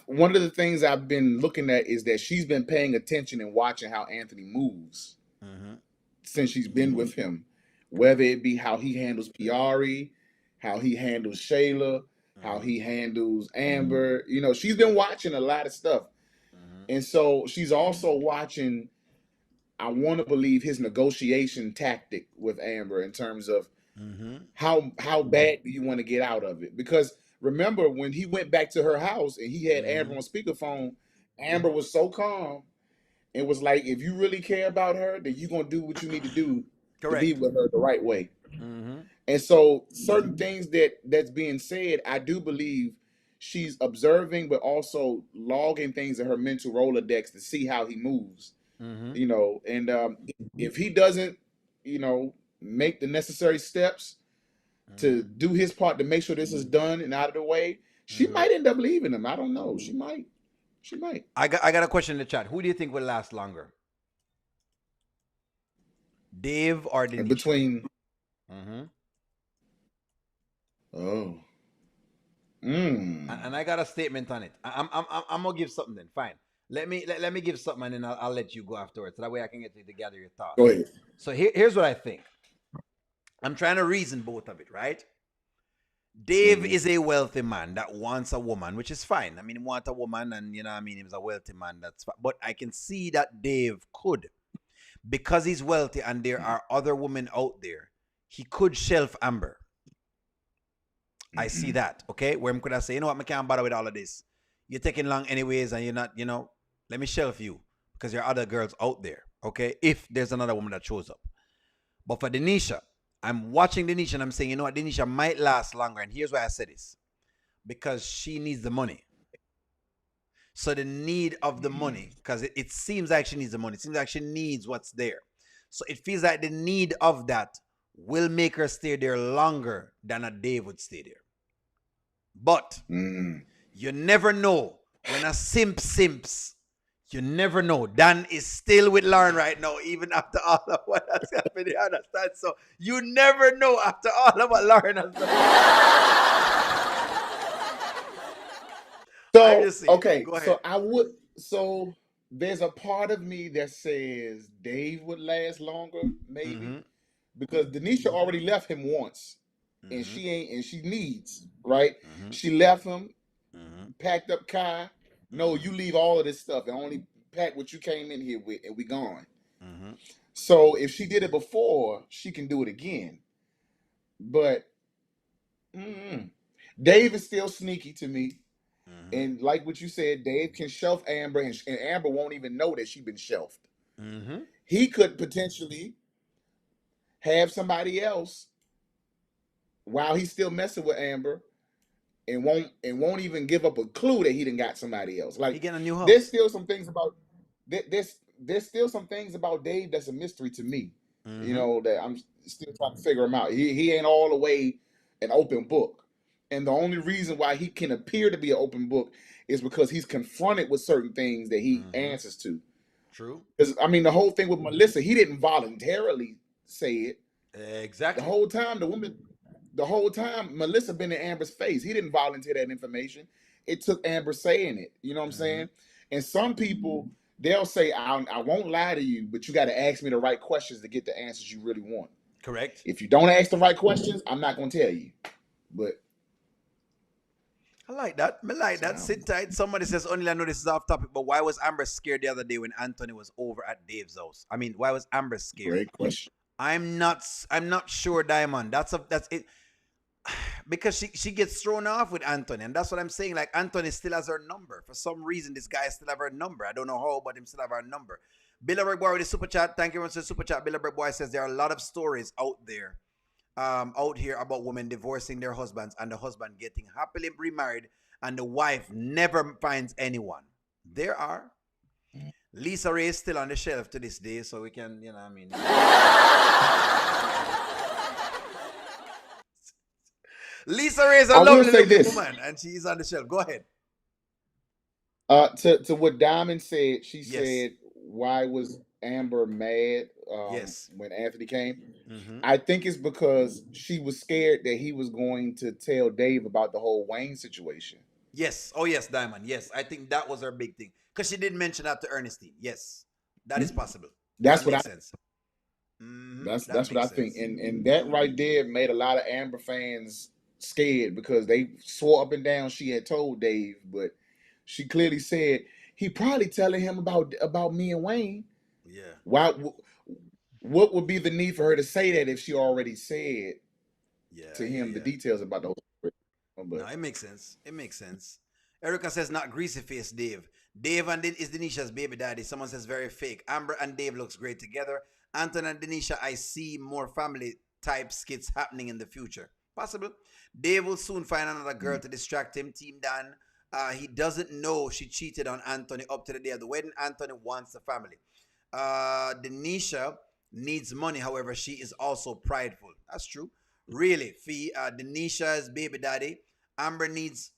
One of the things I've been looking at is that she's been paying attention and watching how Anthony moves since she's been with him, whether it be how he handles Piari, how he handles Shayla, how he handles Amber. You know, she's been watching a lot of stuff. And so she's also watching, I want to believe, his negotiation tactic with Amber in terms of how bad do you want to get out of it? Because remember when he went back to her house and he had Amber on speakerphone, Amber was so calm and was like, if you really care about her, then you're gonna do what you need to do to be with her the right way. And so certain things that's being said, I do believe she's observing, but also logging things in her mental Rolodex to see how he moves. You know, and if he doesn't, you know, make the necessary steps to do his part to make sure this is done and out of the way, she might end up leaving him. I don't know. She might. She might. I got a question in the chat. Who do you think will last longer? Dave or Denisha? Between. Oh. And I got a statement on it. I'm gonna give something then. Fine. Let me give something and then I'll let you go afterwards. So that way I can get you to gather your thoughts. Go ahead. So here's what I think. I'm trying to reason both of it, right? Dave is a wealthy man that wants a woman, which is fine. I mean, he wants a woman, and you know, I mean, he's a wealthy man. That's fine. But I can see that Dave could, because he's wealthy and there are other women out there, he could shelf Amber. I see that. Okay, where I'm gonna say, you know what, I can't bother with all of this. You're taking long anyways, and you're not, you know, let me shelf you because there are other girls out there. Okay, if there's another woman that shows up. But for Denisha, I'm watching Denisha and I'm saying, you know what, Denisha might last longer. And here's why I said this. Because she needs the money. So the need of the money, because it seems like she needs the money. It seems like she needs what's there. So it feels like the need of that will make her stay there longer than a Dave would stay there. But you never know when a simps. You never know. Dan is still with Lauren right now, even after all of what has happened. You understand? So you never know after all of what Lauren has done. So okay, so there's a part of me that says Dave would last longer, maybe, because Denisha already left him once, and she needs, right? She left him, packed up Kai. No, you leave all of this stuff and only pack what you came in here with, and we gone. So if she did it before, she can do it again. But Dave is still sneaky to me. And like what you said, Dave can shelf Amber, and Amber won't even know that she's been shelved. He could potentially have somebody else while he's still messing with Amber, and won't even give up a clue that he done got somebody else. Like, he getting a new house. There's still some things about there's still some things about Dave that's a mystery to me. You know, that I'm still trying to figure him out. He ain't all the way an open book. And the only reason why he can appear to be an open book is because he's confronted with certain things that he answers to. True. Because I mean, the whole thing with Melissa, he didn't voluntarily say it. Exactly. The whole time, Melissa been in Amber's face. He didn't volunteer that information. It took Amber saying it. You know what I'm saying? And some people, they'll say, I won't lie to you, but you got to ask me the right questions to get the answers you really want. Correct. If you don't ask the right questions, I'm not going to tell you. But I like that. I like that. Sit tight. Somebody says, only I know this is off topic, but why was Amber scared the other day when Anthony was over at Dave's house? I mean, why was Amber scared? Great question. I'm not sure, Diamond. That's it. Because she gets thrown off with Anthony, and that's what I'm saying. Like, Anthony still has her number. For some reason, this guy still have her number. I don't know how, but him still have her number. Bilderberg Boy with the super chat. Thank you very much for the super chat. Bilderberg Boy says there are a lot of stories out there, out here about women divorcing their husbands and the husband getting happily remarried and the wife never finds anyone. There are. Lisa Ray is still on the shelf to this day, so we can, you know, I mean. Lisa Ray is a lovely woman, and she's on the shelf. Go ahead. To what Diamond said, she said, why was Amber mad when Anthony came? I think it's because she was scared that he was going to tell Dave about the whole Wayne situation. Yes. Oh, yes, Diamond. Yes. I think that was her big thing. Because she didn't mention that to Ernestine. Yes. That is possible. That's that what makes sense. That That's what I makes think, sense. and that right there made a lot of Amber fans scared because they swore up and down she had told Dave, but she clearly said he probably telling him about me and Wayne. Yeah. Why? What would be the need for her to say that if she already said Yeah, to I hear him the you. details about the whole story? No, But it makes sense. It makes sense. Erica says not greasy face Dave. Dave and is Denisha's baby daddy. Someone says very fake. Amber and Dave looks great together. Anton and Denisha, I see more family type skits happening in the future. Possible. Dave will soon find another girl to distract him. Team Dan. He doesn't know she cheated on Anthony up to the day of the wedding. Anthony wants the family. Denisha needs money. However, she is also prideful. That's true. Really, Fee. Denisha's baby daddy. Amber needs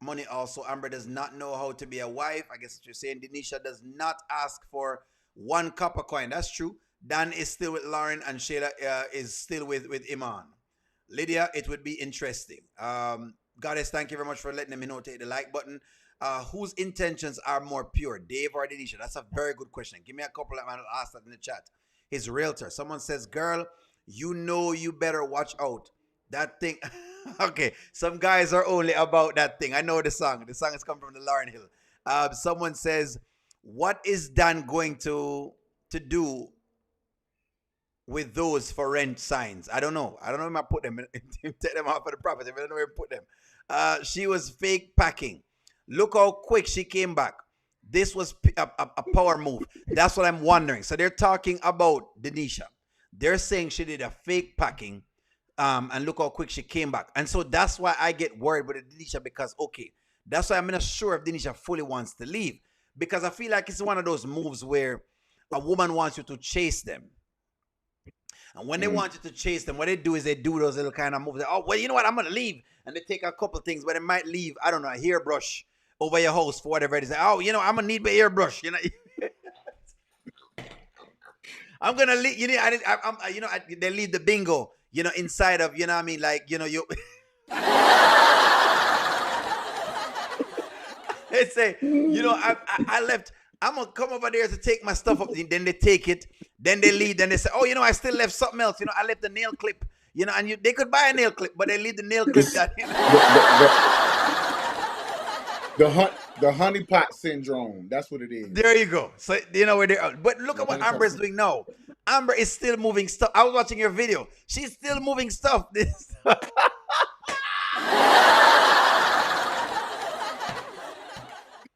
money also. Amber does not know how to be a wife. I guess what you're saying. Denisha does not ask for one copper coin. That's true. Dan is still with Lauren and Shayla is still with Iman. Lydia, it would be interesting. Goddess, thank you very much for letting me know. Take the like button. Whose intentions are more pure, Dave or Denisha? That's a very good question. Give me a couple of minutes. I'll ask that in the chat. His realtor. Someone says, girl, you know you better watch out. That thing. Okay, some guys are only about that thing. I know the song. The song is coming from the Lauren Hill. Someone says, what is Dan going to do with those for rent signs? I don't know. I don't know if I put them, take them off of the property. I don't know where to put them. She was fake packing. Look how quick she came back. This was a power move. That's what I'm wondering. So they're talking about Denisha. They're saying she did a fake packing, and look how quick she came back. And so that's why I get worried with Denisha because, okay, that's why I'm not sure if Denisha fully wants to leave. Because I feel like it's one of those moves where a woman wants you to chase them. And when they want you to chase them, what they do is they do those little kind of moves. Oh, well, you know what? I'm going to leave. And they take a couple things, but they might leave, I don't know, a hairbrush over your house for whatever it is. Oh, you know, I'm going to need my hairbrush. You know, I'm going to leave. You know, they leave the bingo, you know, inside of, you know what I mean? Like, you know, you. They say, you know, I left. I'm going to come over there to take my stuff up. Then they take it. Then they leave. Then they say, oh, you know, I still left something else. You know, I left the nail clip. You know, and they could buy a nail clip, but they leave the nail clip. the honeypot syndrome. That's what it is. There you go. So, you know where they are. But look at what Amber is doing now. Amber is still moving stuff. I was watching your video. She's still moving stuff.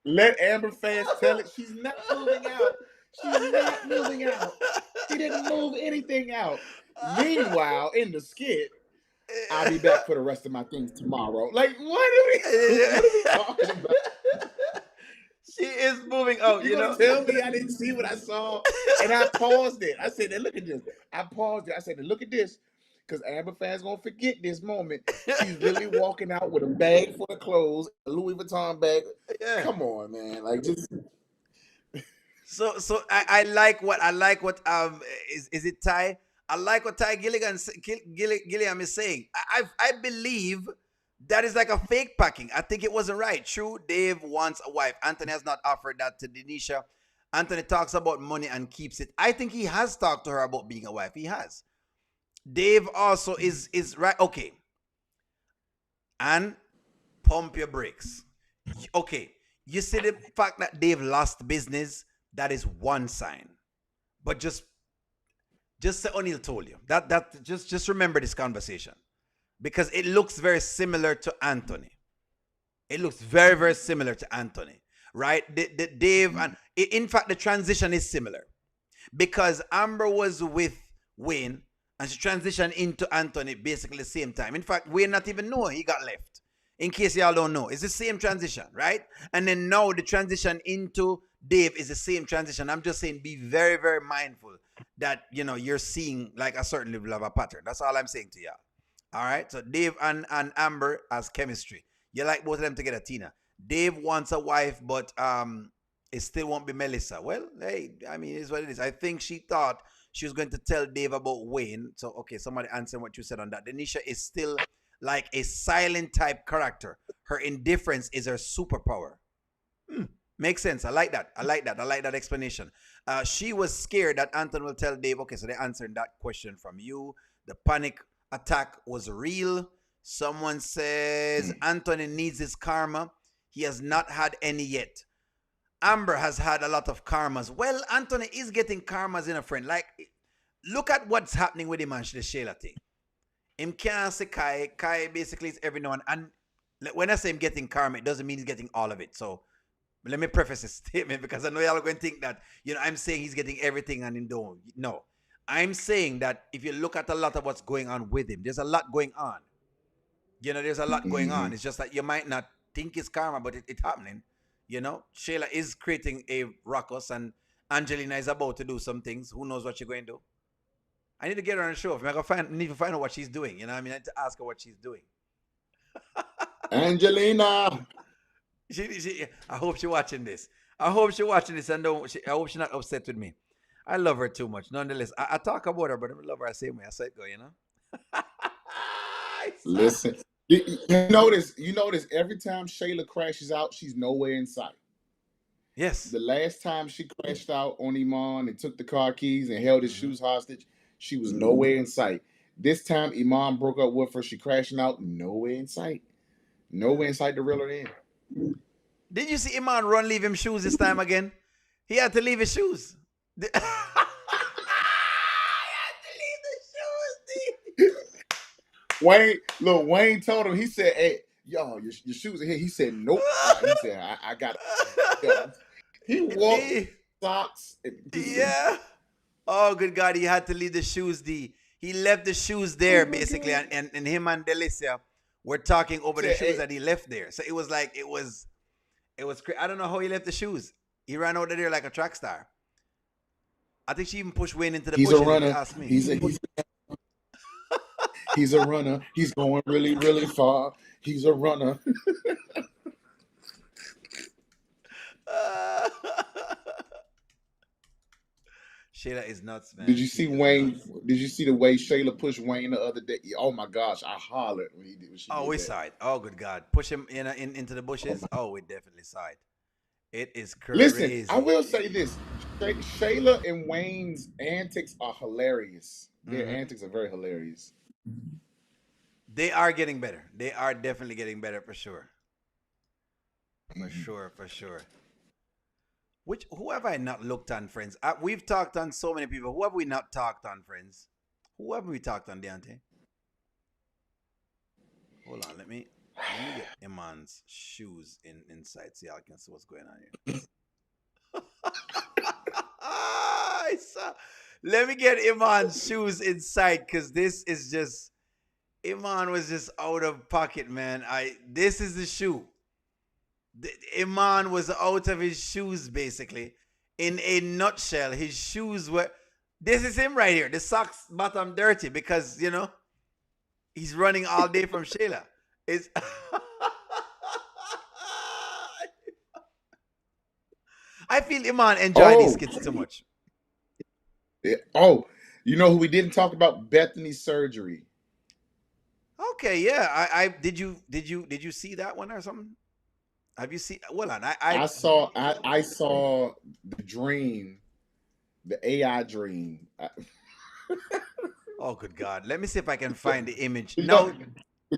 Let Amber fans tell it. She's not moving out. She's not moving out. She didn't move anything out. Meanwhile, in the skit, I'll be back for the rest of my things tomorrow. Like, what are we talking about? She is moving out. You know, tell me I didn't see what I saw, and I paused it. I said, "Look at this." I paused it. I said, "Look at this," because Amber fans gonna forget this moment. She's really walking out with a bag full of clothes, a Louis Vuitton bag. Yeah. Come on, man! Like just. So I like what is it Ty? I like what Ty Gilliam is saying. I believe that is like a fake packing. I think it wasn't right. True, Dave wants a wife. Anthony has not offered that to Denisha. Anthony talks about money and keeps it. I think he has talked to her about being a wife. He has. Dave also is right. Okay. And pump your brakes. Okay. You see the fact that Dave lost business, that is one sign. But just say O'Neill told you. Just remember this conversation. Because it looks very similar to Anthony. It looks very, very similar to Anthony. Right? The Dave, and in fact, the transition is similar. Because Amber was with Wayne, and she transitioned into Anthony basically the same time. In fact, Wayne not even know he got left. In case y'all don't know. It's the same transition, right? And then now the transition into Dave is the same transition. I'm just saying be very, very mindful that, you know, you're seeing like a certain level of a pattern. That's all I'm saying to y'all. All right? So Dave and Amber has chemistry. You like both of them together, Tina. Dave wants a wife, but it still won't be Melissa. Well, hey, I mean, it's what it is. I think she thought she was going to tell Dave about Wayne. So, okay, somebody answer what you said on that. Denisha is still like a silent type character. Her indifference is her superpower. Makes sense. I like that. I like that explanation. She was scared that Anton will tell Dave, okay, so they answered that question from you. The panic attack was real. Someone says Anthony needs his karma. He has not had any yet. Amber has had a lot of karmas. Well, Anthony is getting karmas in a friend. Like, look at what's happening with him and the Shayla thing. Him can't say Kai. Kai basically is every now and when I say him getting karma, it doesn't mean he's getting all of it. So let me preface this statement because I know y'all are going to think that, I'm saying he's getting everything and him don't. No. I'm saying that if you look at a lot of what's going on with him, there's a lot going on. There's a lot going on. It's just that you might not think it's karma, but it's happening. Shayla is creating a ruckus and Angelina is about to do some things. Who knows what she's going to do? I need to get her on the show. I need to find out what she's doing. I need to ask her what she's doing. Angelina. I hope she's watching this. I hope she's watching this and I hope she's not upset with me. I love her too much. Nonetheless, I talk about her, but I love her the same way. I said go, Listen, you notice every time Shayla crashes out, she's nowhere in sight. Yes. The last time she crashed out on Iman and took the car keys and held his shoes hostage, she was nowhere in sight. This time Iman broke up with her, she crashing out, nowhere in sight. Nowhere in sight to reel her in. Did you see Iman run leave him shoes this time again? He had to leave his shoes. He had to leave the shoes. Wayne told him, he said, hey, yo, your shoes are here. He said, nope. He said, I got it. He walked socks. Yeah. Oh, good God. He had to leave the shoes. He left the shoes there, basically. And him and Delicia were talking over the shoes that he left there. So it was like, it was crazy. I don't know how he left the shoes. He ran out of there like a track star. I think she even pushed Wayne into the bushes. He's a runner. Asked me. He's a runner. He's going really, really far. He's a runner. Shayla is nuts, man. Did you see Wayne? Did you see the way Shayla pushed Wayne the other day? Oh my gosh, I hollered when he did. We saw it. Oh, good God. Push him into the bushes. Oh, we definitely saw it. It is crazy. Listen, I will say this. Shayla and Wayne's antics are hilarious. Their antics are very hilarious. They are getting better. They are definitely getting better for sure. For sure. Who have I not looked on, friends? We've talked on so many people. Who have we not talked on, friends? Who have we talked on, Deontay? Hold on, let me get Iman's shoes inside. See how I can see what's going on here. Let me get Iman's shoes inside because this is just Iman was just out of pocket, man. This is the shoe. Iman was out of his shoes, basically. In a nutshell, his shoes were. This is him right here. The socks bottom dirty because he's running all day from Shayla. I feel Iman enjoyed these skits too much. Yeah. Oh, you know who we didn't talk about? Bethany's surgery. Okay, yeah. I did you see that one or something? Have you seen? Well, I saw the dream, the AI dream. Oh, good God! Let me see if I can find the image. Did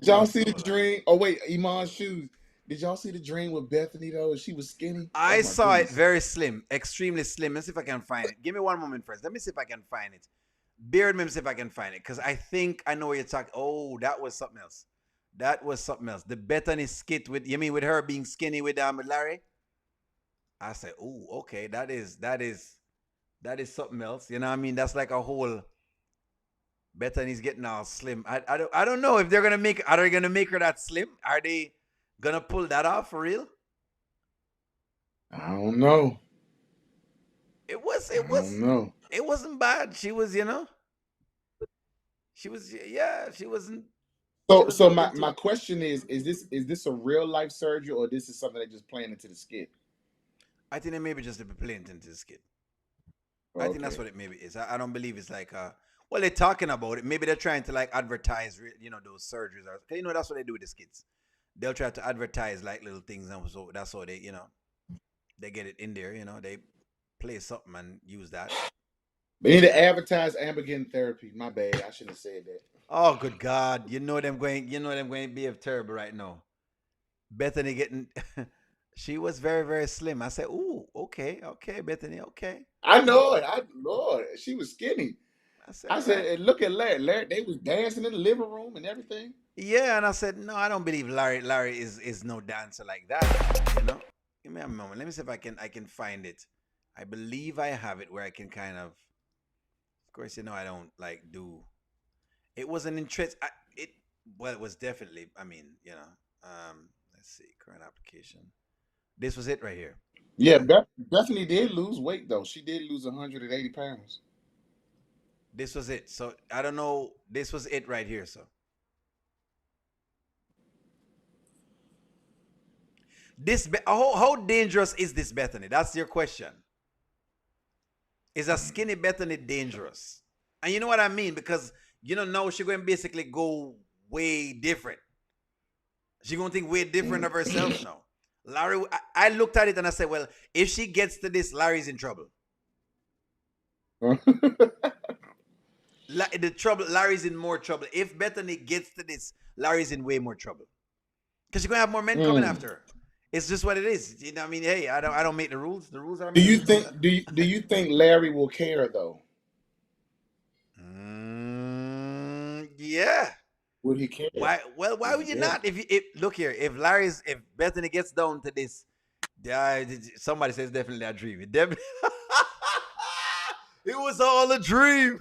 y'all see the dream? Oh wait, Iman's shoes. Did y'all see the dream with Bethany though? She was skinny. I saw it very slim, extremely slim. Let's see if I can find it. Give me one moment first. Let me see if I can find it. Bear with me, see if I can find it, because I think I know what you're talking. Oh, that was something else. That was something else. The Bethany skit with with her being skinny with Larry. I said, oh, okay, that is something else. You know what I mean? That's like a whole. Bethany's getting all slim. I don't know if they're gonna make. Are they gonna make her that slim? Are they gonna pull that off for real? I don't know. It was. No. It wasn't bad. She was, She wasn't. So my question is this a real life surgery or this is something they just playing into the skit? I think it may be just playing into the skit. Okay. I think that's what it maybe is. I don't believe it's like well, they're talking about it. Maybe they're trying to like advertise, those surgeries. That's what they do with the skits. They'll try to advertise like little things, and so that's how they, they get it in there. They play something and use that. They need to advertise Amber getting therapy. My bad. I shouldn't have said that. Oh, good God! You know them going. You know them going to be terrible right now. Bethany getting. She was very very slim. I said, "Ooh, okay, okay, Bethany, okay." I know it. Lord, she was skinny. I said, I "All said, right." and look at Larry. Larry, they was dancing in the living room and everything. Yeah, and I said, "No, I don't believe Larry is no dancer like that." You know. Give me a moment. Let me see if I can find it. I believe I have it where I can kind of. Of course, I don't like do. It was an interest. It well, it was definitely. I mean, let's see, current application. This was it right here. Yeah, Bethany did lose weight though. She did lose 180 pounds. This was it. So I don't know. This was it right here. So how dangerous is this Bethany? That's your question. Is a skinny Bethany dangerous? And you know what I mean? Because now she's going to basically go way different. She's going to think way different of herself now. Larry, I looked at it and I said, well, if she gets to this, Larry's in trouble. Larry's in more trouble. If Bethany gets to this, Larry's in way more trouble. Because she's going to have more men coming after her. It's just what it is. You know what I mean? Hey, I don't make the rules. The rules are made. Do you think Larry will care though? Yeah. Would he care? Why? Well, why would you not? If look here, if Bethany gets down to this, somebody says definitely a dream. It definitely, it was all a dream.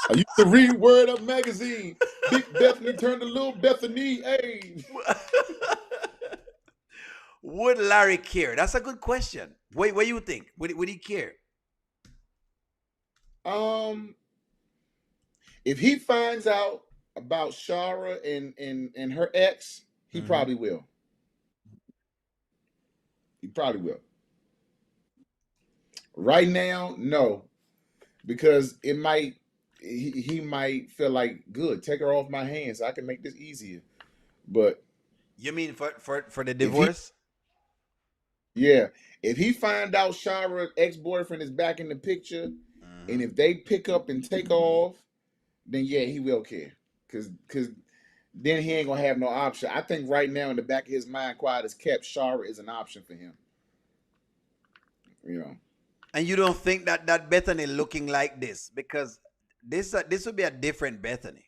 I used to read Word Up magazine. Big Bethany turned to little Bethany. Hey. Would Larry care? That's a good question. What do you think? Would he care? If he finds out about Shara and her ex, he probably will. He probably will. Right now, no, because he might feel like, good, take her off my hands so I can make this easier. But you mean for the divorce? Yeah, if he find out Shara's ex-boyfriend is back in the picture, and if they pick up and take off, then yeah, he will care, cause then he ain't gonna have no option. I think right now in the back of his mind, quiet as kept, Shara is an option for him. And you don't think that Bethany looking like this, because this would be a different Bethany.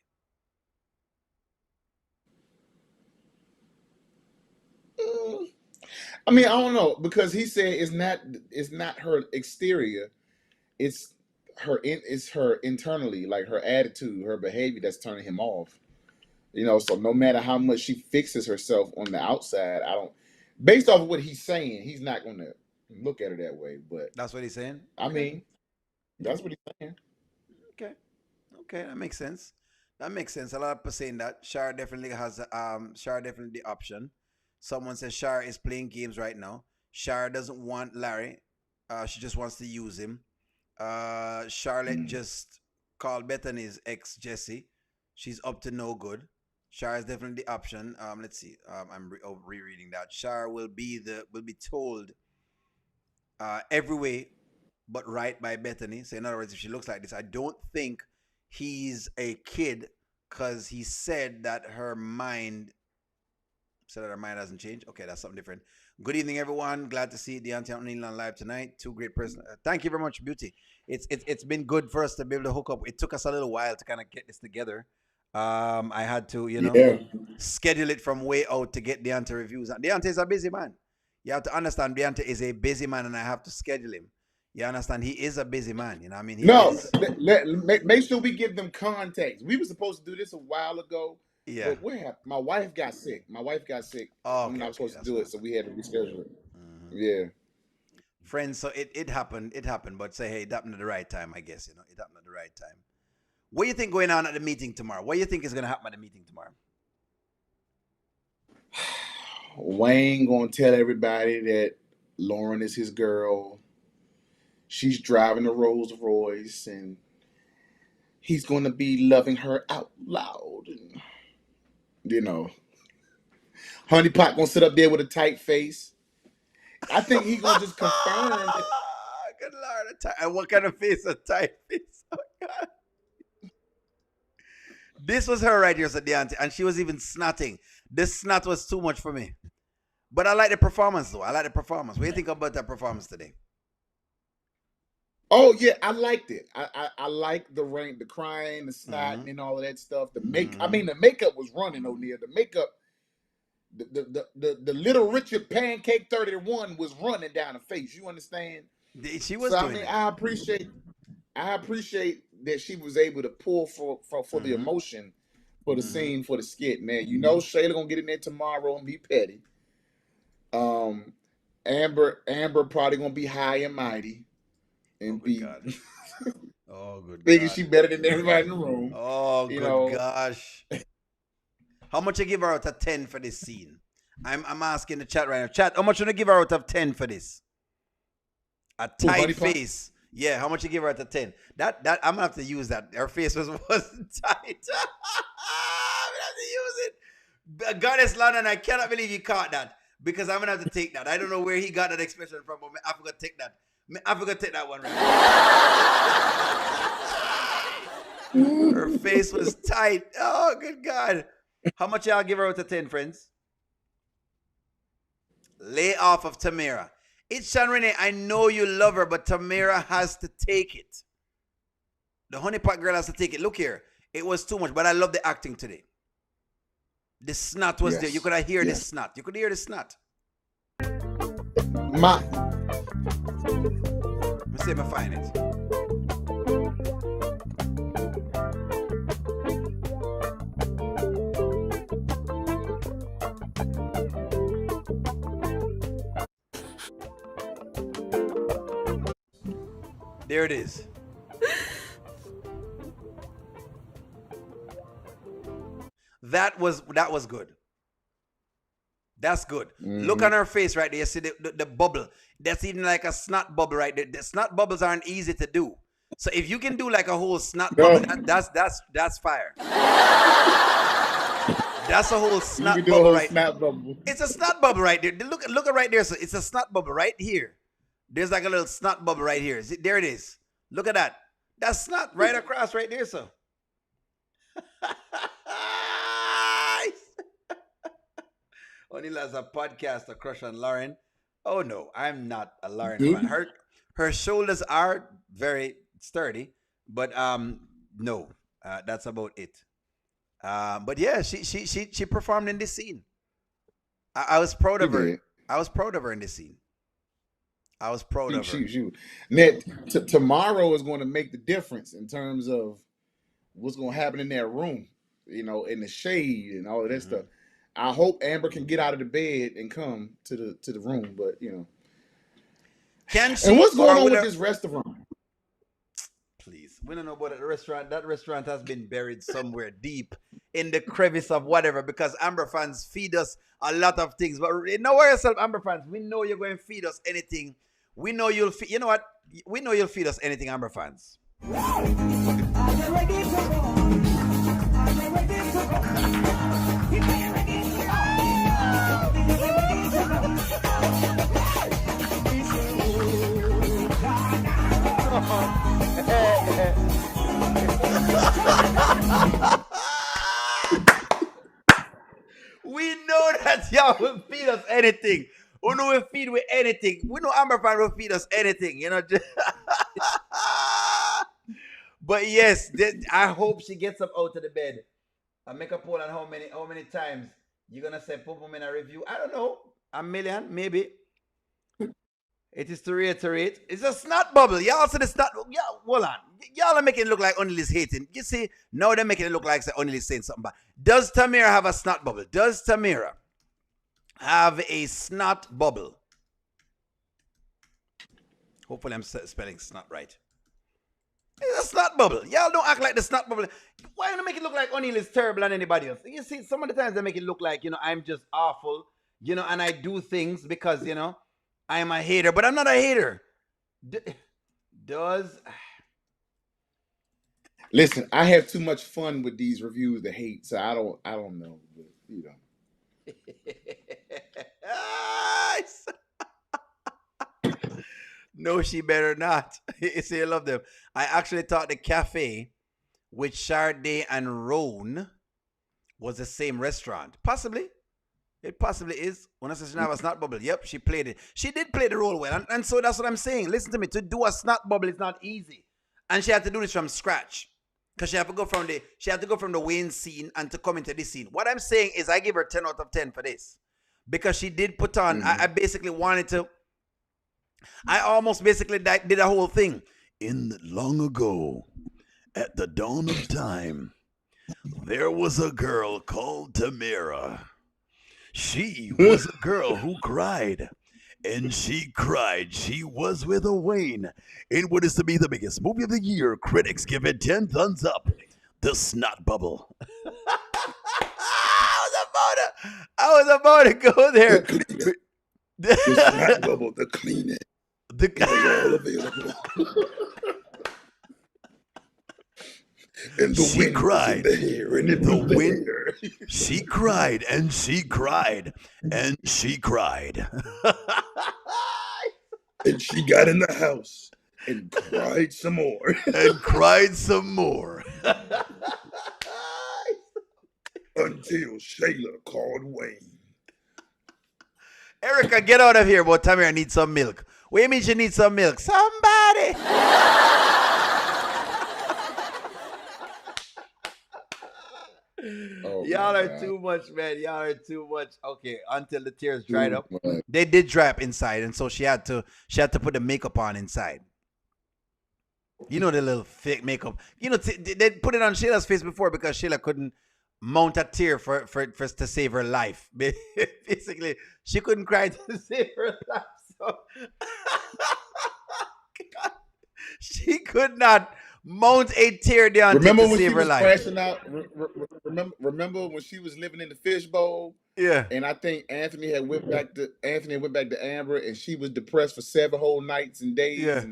I mean, I don't know, because he said it's not her exterior, it's her internally, like her attitude, her behavior that's turning him off. So no matter how much she fixes herself on the outside, based off of what he's saying, he's not gonna look at her that way. But that's what he's saying. I mean, that's what he's saying. Okay, that makes sense. A lot of people saying that Shara definitely has the option. Someone says Shara is playing games right now. Shara doesn't want Larry. She just wants to use him. Charlotte just called Bethany's ex Jesse. She's up to no good. Shara is definitely the option. Let's see. I'm rereading that. Shara will be told every way but right by Bethany. So in other words, if she looks like this, I don't think he's a kid, because he said that her mind hasn't changed. Okay, that's something different. Good evening, everyone. Glad to see Deontay and O'Neill on live tonight. Two great persons. Thank you very much, Beauty. It's been good for us to be able to hook up. It took us a little while to kind of get this together. I had to, schedule it from way out to get Deontay reviews. And Deontay is a busy man. You have to understand, Deontay is a busy man, and I have to schedule him. You understand? He is a busy man. You know what I mean? Make sure we give them context. We were supposed to do this a while ago. Yeah. But my wife got sick. Oh, when I was supposed to do it, so we had to reschedule it. Yeah. Friends, so it happened. It happened, but say, hey, it happened at the right time, I guess. It happened at the right time. What do you think going on at the meeting tomorrow? What do you think is going to happen at the meeting tomorrow? Wayne gonna tell everybody that Lauren is his girl. She's driving a Rolls Royce, and he's gonna be loving her out loud. And, Honey Pot gonna sit up there with a tight face. I think he's gonna just confirm that. good Lord. And what kind of face a tight face? Oh, God. This was her right here, said the auntie, and she was even snotting. This snot was too much for me. But I like the performance, though. I like the performance. What do you think about that performance today? Oh yeah, I liked it. I liked the rain, the crying, the snot, Mm-hmm. and all of that stuff. The make, I Mm-hmm. mean, the makeup was running, O'Neal. The makeup, the Little Richard Pancake 31 was running down the face. You understand? She was So I doing mean, it. I appreciate that she was able to pull for the Mm-hmm. emotion for the Mm-hmm. scene, for the skit. Man, you know Shayla gonna get in there tomorrow and be petty. Um, Amber probably gonna be high and mighty Oh, and good be God. Oh, good thinking she God. better than everybody in the room. Oh, You good know, gosh. How much you give her out of 10 for this scene? I'm asking the chat right now. Chat, how much you give her out of 10 for this? A who, tight Honey Pot? face. Yeah, how much you give her out of 10? That I'm gonna have to use that. Her face wasn't tight. I'm gonna have to use it. Goddess London, I cannot believe you caught that. Because I'm gonna have to take that. I don't know where he got that expression from, but I forgot to take that. I forgot to take that one right. Her face was tight. Oh, good God. How much y'all give her out of 10, friends? Lay off of Tamara. It's Sean Renee. I know you love her, but Tamara has to take it. The honeypot girl has to take it. Look here. It was too much, but I love the acting today. The snot was there. You could hear the snot. You could hear the snot. My Let me see if I find it. There it is. That was good. That's good. Mm-hmm. Look on her face right there. You see the bubble. That's even like a snot bubble right there. The snot bubbles aren't easy to do. So if you can do like a whole snot bubble, that's fire. That's a whole snot bubble right there. It's a snot bubble right there. Look right there. So it's a snot bubble right here. There's like a little snot bubble right here. See, there it is. Look at that. That's snot right across right there, so. O'Neal has a podcast, a crush on Lauren. Oh no, I'm not a Lauren fan. Her shoulders are very sturdy, but no, that's about it. But yeah, she performed in this scene. I was proud of her. I was proud of her in this scene. I was proud of her. Tomorrow is going to make the difference in terms of what's going to happen in that room, you know, in the shade and all of that stuff. I hope Amber can get out of the bed and come to the room, but you know. Can she? And what's going on with this restaurant? Please, we don't know about the restaurant. That restaurant has been buried somewhere deep in the crevice of whatever, because Amber fans feed us a lot of things. But know yourself, Amber fans. We know you're going to feed us anything. We know you'll feed. You know what? We know you'll feed us anything, Amber fans. We know that y'all will feed us anything. We know we'll feed with anything. We know Amber fan will feed us anything, you know. But yes, I hope she gets up out of the bed. I make a poll on how many times you're gonna say put them in a review. I don't know. A million, maybe. It is to reiterate. It's a snot bubble. Y'all see the snot. Yeah, hold on. Y'all are making it look like O'Neal's hating. You see, now they're making it look like O'Neal's saying something bad. Does Tamara have a snot bubble? Does Tamara have a snot bubble? Hopefully I'm spelling snot right. It's a snot bubble. Y'all don't act like the snot bubble. Why don't you make it look like O'Neal is terrible than anybody else? You see, some of the times they make it look like, you know, I'm just awful, you know, and I do things because, you know, I'm a hater, but I'm not a hater. Listen, I have too much fun with these reviews to hate, so I don't know, but, you know. No, she better not. See, I love them. I actually thought the cafe with Charday and Roan was the same restaurant. Possibly. It possibly is. When I said she never a snot bubble, yep, she played it. She did play the role well. And so that's what I'm saying. Listen to me. To do a snot bubble is not easy. And she had to do this from scratch. Because she had to go from the Wayne scene and to come into this scene. What I'm saying is I give her 10 out of 10 for this. Because she did put on, I basically wanted to, I almost basically did a whole thing. In long ago, at the dawn of time, there was a girl called Tamara. She was a girl who cried. And she cried. She was with a Wayne. In what is to be the biggest movie of the year, critics give it 10 thumbs up. The Snot Bubble. I was about to go there. The Snot Bubble, the cleaning. It was all available. And the she cried. The wind. She cried and she cried and she cried. And she got in the house and cried some more. And cried some more. Until Shayla called Wayne. Erica, get out of here, but Tamara needs some milk. What do you mean she needs some milk? Somebody. Oh, y'all are too much, man. Y'all are too much. Okay, until the tears dried up. They did dry up inside, and so she had to put the makeup on inside. You know, the little fake makeup. You know, they put it on Shayla's face before because Shayla couldn't mount a tear for to save her life. Basically, she couldn't cry to save her life. So she could not mount a tear down to save her life. Crashing out? Remember when she was living in the fishbowl? Yeah. And I think Anthony went back to Amber, and she was depressed for 7 whole nights and days. Yeah.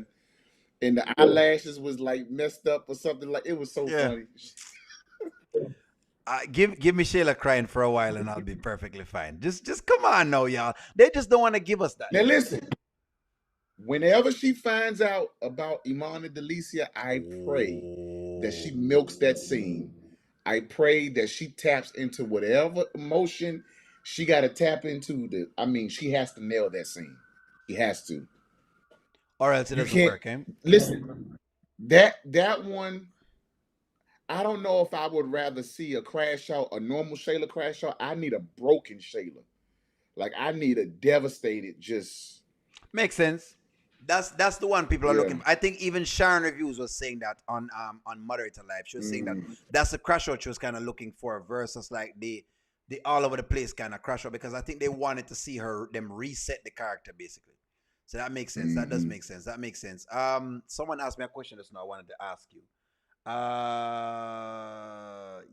And the eyelashes was like messed up or something. Like, it was so funny. Give me Shayla crying for a while and I'll be perfectly fine. Just come on now, y'all. They just don't want to give us that. Now listen. Whenever she finds out about Iman and Delicia, I pray that she milks that scene. I pray that she taps into whatever emotion she got to tap into. She has to nail that scene. She has to. Or else it doesn't work, eh? Listen, that one, I don't know if I would rather see a crash out, a normal Shayla crash out. I need a broken Shayla. Like, I need a devastated, just... Makes sense. That's the one people are looking for. I think even Sharon Reviews was saying that on Moderator Live. She was saying that that's the crash out she was kind of looking for versus like the all over the place kind of crash out, because I think they wanted to see them reset the character basically. So that makes sense. That does make sense. That makes sense. Someone asked me a question just now I wanted to ask you.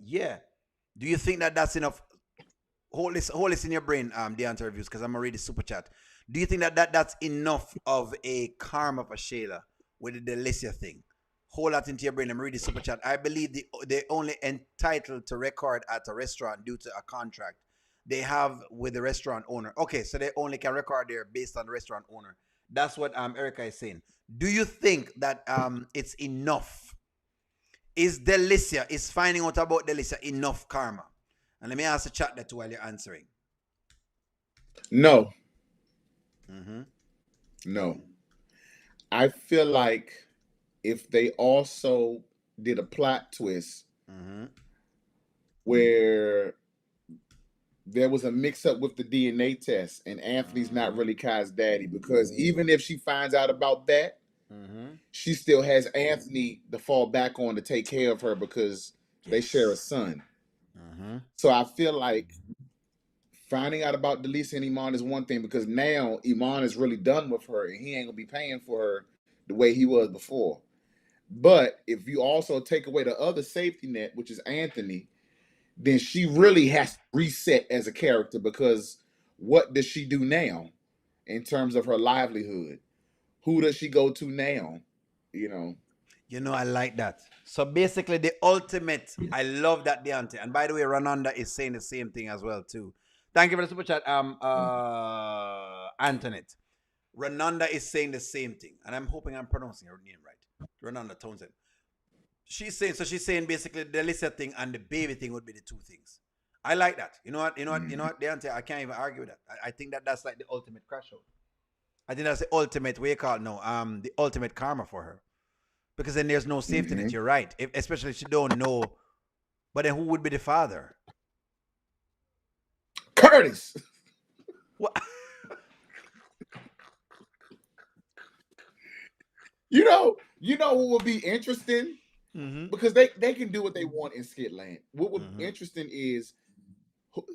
Yeah. Do you think that that's enough? Hold this in your brain, Deontay Reviews, because I'm gonna read the super chat. Do you think that that's enough of a karma for Shayla with the Delicia thing? Hold that into your brain. I'm reading the super chat. I believe they're only entitled to record at a restaurant due to a contract they have with the restaurant owner. Okay, so they only can record there based on the restaurant owner. That's what Erica is saying. Do you think that it's enough? Is finding out about Delicia enough karma? And let me ask the chat that while you're answering. No. No. I feel like if they also did a plot twist where there was a mix-up with the DNA test and Anthony's not really Kai's daddy, because even if she finds out about that, she still has Anthony to fall back on to take care of her because they share a son. So I feel like finding out about Delicia and Iman is one thing, because now Iman is really done with her and he ain't gonna be paying for her the way he was before. But if you also take away the other safety net, which is Anthony, then she really has to reset as a character, because what does she do now in terms of her livelihood? Who does she go to now? You know, I like that. So basically the ultimate, I love that, Deontay. And by the way, Rananda is saying the same thing as well too. Thank you for the super chat, Antoinette. Renanda is saying the same thing, and I'm hoping I'm pronouncing her name right. Renanda Townsend. She's saying basically the Alicia thing and the baby thing would be the two things. I like that. You know what? Deontay, I can't even argue with that. I think that's like the ultimate crash out. I think that's the ultimate, what you call it now, the ultimate karma for her. Because then there's no safety net. You're right. Especially if she don't know. But then who would be the father? Curtis. What? You know what would be interesting? Because they can do what they want in Skitland. What would be interesting is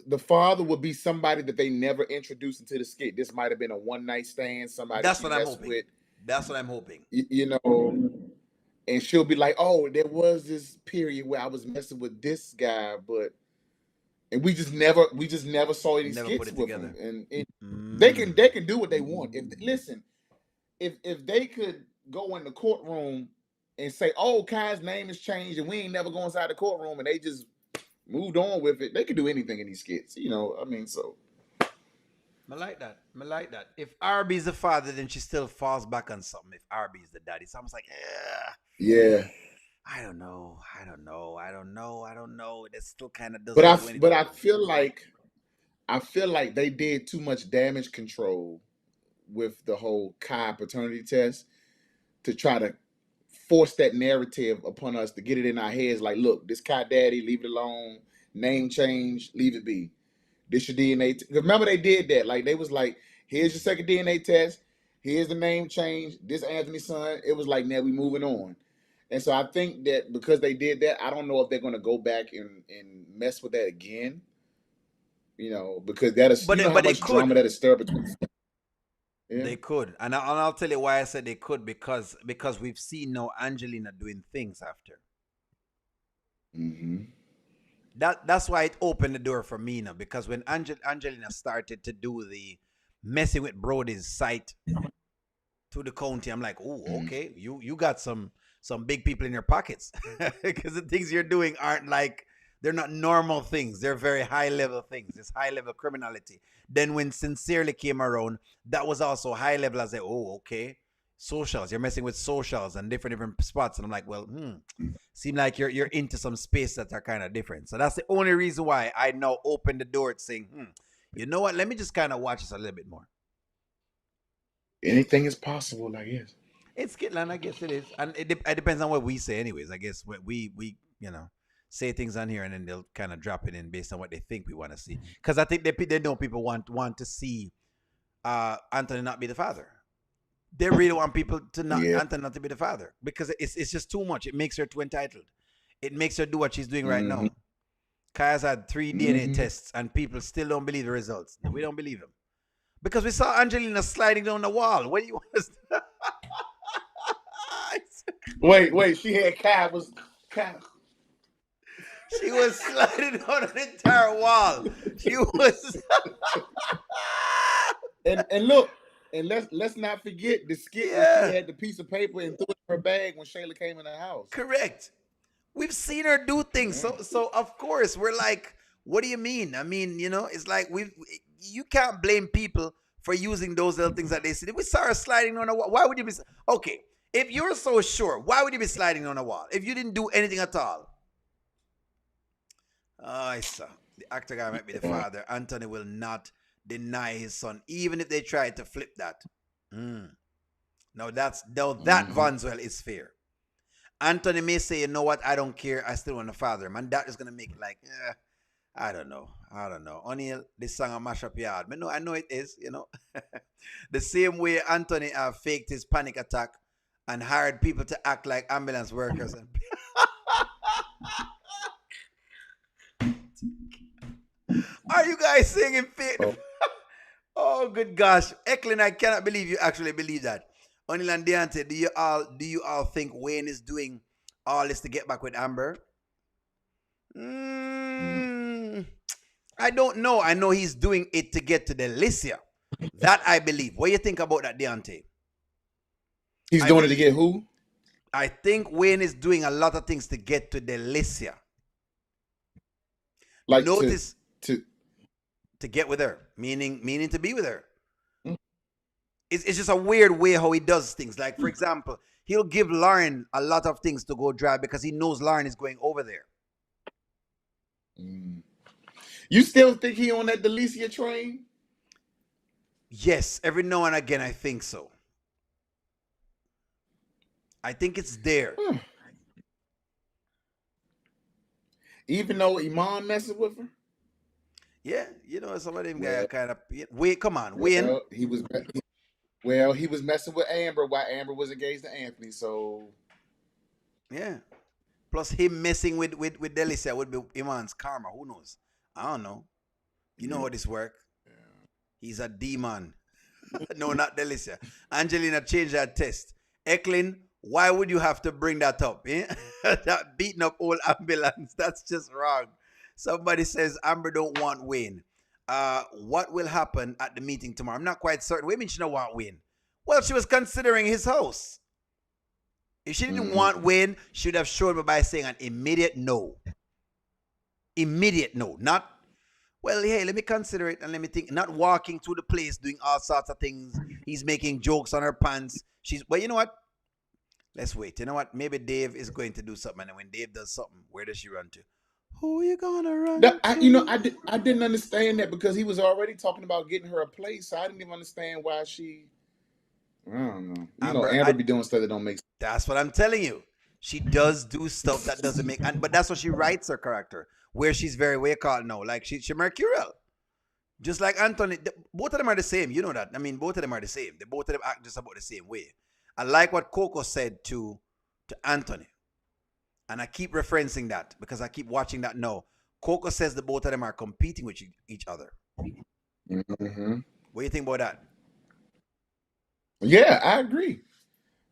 the father would be somebody that they never introduced into the skit. This might have been a one night stand. Somebody That's what I'm hoping. with. That's what I'm hoping. You know, and she'll be like, "Oh, there was this period where I was messing with this guy, and we just never saw any skits with him." And they can do what they want. If they could go in the courtroom and say, "Oh, Kai's name has changed, and we ain't never go inside the courtroom," and they just moved on with it, they could do anything in these skits. So. I like that. If RB is the father, then she still falls back on something. If RB is the daddy, so I'm like, yeah. I don't know. It still kind of doesn't. But I feel like they did too much damage control with the whole Kai paternity test to try to force that narrative upon us to get it in our heads. Like, look, this Kai daddy, leave it alone. Name change, leave it be. This your DNA. Remember they did that. Like they was like, here's your second DNA test. Here's the name change. This Anthony's son. It was like, now we moving on. And so I think that because they did that, I don't know if they're going to go back and mess with that again. Because that is, how much drama that is stirred between. Yeah. They could, and I'll tell you why I said they could, because we've seen now Angelina doing things after. That's why it opened the door for me now, because when Angelina started to do the messing with Brody's site to the county, I'm like, oh, okay, you got some big people in your pockets, because the things you're doing aren't like, they're not normal things. They're very high level things. It's high level criminality. Then when Sincerely came around, that was also high level. I said, oh, okay. Socials. You're messing with socials and different spots. And I'm like, well, seem like you're into some space that are kind of different. So that's the only reason why I now opened the door to saying, you know what? Let me just kind of watch this a little bit more. Anything is possible, I guess. It's Skitland, I guess it is. And it depends on what we say anyways. I guess we say things on here and then they'll kind of drop it in based on what they think we want to see. Because I think they know people want to see Anthony not be the father. They really want people to Anthony not to be the father, because it's just too much. It makes her too entitled. It makes her do what she's doing right now. Kaya's had 3 DNA tests and people still don't believe the results. We don't believe them. Because we saw Angelina sliding down the wall. What do you want to Wait, she had Kai. She was sliding down an entire wall. She was. and look, and let's not forget the skit where she had the piece of paper and threw it in her bag when Shayla came in the house. Correct. We've seen her do things, so of course we're like, what do you mean? I mean, it's like you can't blame people for using those little things that they see. If we saw her sliding on a wall, why would you be okay? If you're so sure, why would you be sliding on a wall if you didn't do anything at all? I saw the actor guy might be the father. Anthony will not deny his son, even if they try to flip that. Now that Vanswell is fair. Anthony may say, you know what, I don't care, I still want to father him, and that is gonna make it like, I don't know. Only this song a mash up yard. But no, I know it is, the same way Anthony faked his panic attack and hired people to act like ambulance workers. Are you guys singing fake? Oh, good gosh. Eklund, I cannot believe you actually believe that. Onil and Deontay, do you all think Wayne is doing all this to get back with Amber? I don't know. I know he's doing it to get to Delicia. That I believe. What do you think about that, Deontay? He's doing it to get who? I think Wayne is doing a lot of things to get to Delicia. Like notice to get with her, meaning to be with her. It's just a weird way how he does things. Like, for example, he'll give Lauren a lot of things to go drive because he knows Lauren is going over there. You still think he on that Delicia train? Yes, every now and again I think so. I think it's there. Even though Iman messes with her? Yeah, you know, some of them Well, guys kind of wait. Come on, win. Well, he was messing with Amber while Amber was engaged to Anthony. So Yeah. Plus him messing with Delicia would be Iman's karma. Who knows? I don't know. You know how this work. He's a demon. No, not Delicia. Angelina changed that test. Eklund, why would you have to bring that up? Eh? That beating up old ambulance. That's just wrong. Somebody says Amber don't want Wayne. What will happen at the meeting tomorrow? I'm not quite certain. What do you mean she don't want Wayne? Well, she was considering his house. If she didn't want Wayne, she would have shown me by saying an immediate no. Immediate no. Not, well, hey, let me consider it and let me think. Not walking through the place doing all sorts of things. He's making jokes on her pants. Well, you know what? Let's wait. You know what? Maybe Dave is going to do something. And when Dave does something, where does she run to? Who are you gonna run to? I didn't understand that because he was already talking about getting her a place. So I didn't even understand why she. I don't know. Amber be doing stuff that don't make sense. That's what I'm telling you. She does do stuff that doesn't make, but that's what she writes her character, where she's very way called now. Like she mercurial, just like Anthony. Both of them are the same. You know that. I mean, both of them are the same. They both of them act just about the same way. I like what Coco said to Anthony, and I keep referencing that because I keep watching that now. Coco says that both of them are competing with each other. Mm-hmm. What do you think about that? Yeah, I agree.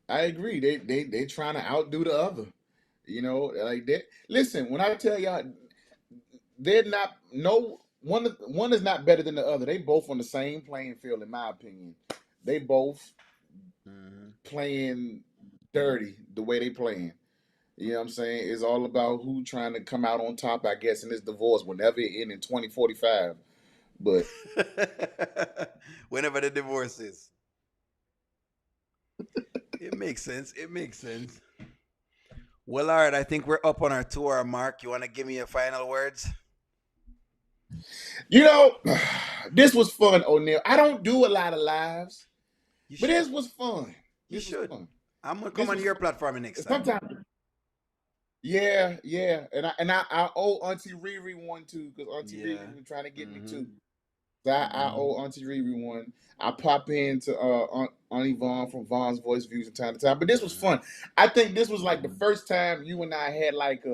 They trying to outdo the other. Like that. Listen, when I tell y'all, they're not one is not better than the other. They both on the same playing field, in my opinion. They both playing dirty the way they playing. You know what I'm saying? It's all about who trying to come out on top, I guess, in this divorce whenever it ends in 2045. But whenever the divorce is. It makes sense. It makes sense. Well, all right. I think we're up on our 2 hour mark. You want to give me your final words? This was fun, O'Neal. I don't do a lot of lives, but this was fun. You should. I'm gonna come on your platform next time. Sometimes. Yeah, and I owe Auntie Riri one too because Auntie Riri was trying to get me too. So I owe Auntie Riri one. I pop into Aunt Yvonne from Vaughn's Voice Views from time to time. But this was fun. I think this was like the first time you and I had like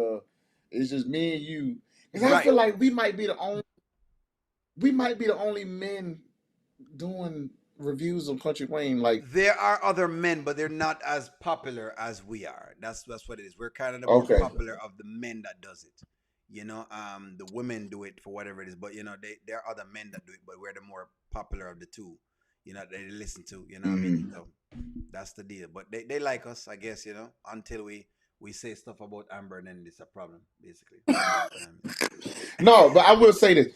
it's just me and you. Because I feel like we might be the only men doing reviews on Kountry Wayne. Like there are other men, but they're not as popular as we are. That's what it is. We're kind of the more popular of the men that does it. The women do it for whatever it is, but there are other men that do it, but we're the more popular of the two. They listen to. What I mean? So that's the deal. But they like us, I guess. Until we say stuff about Amber, and then it's a problem, basically. No, but I will say this.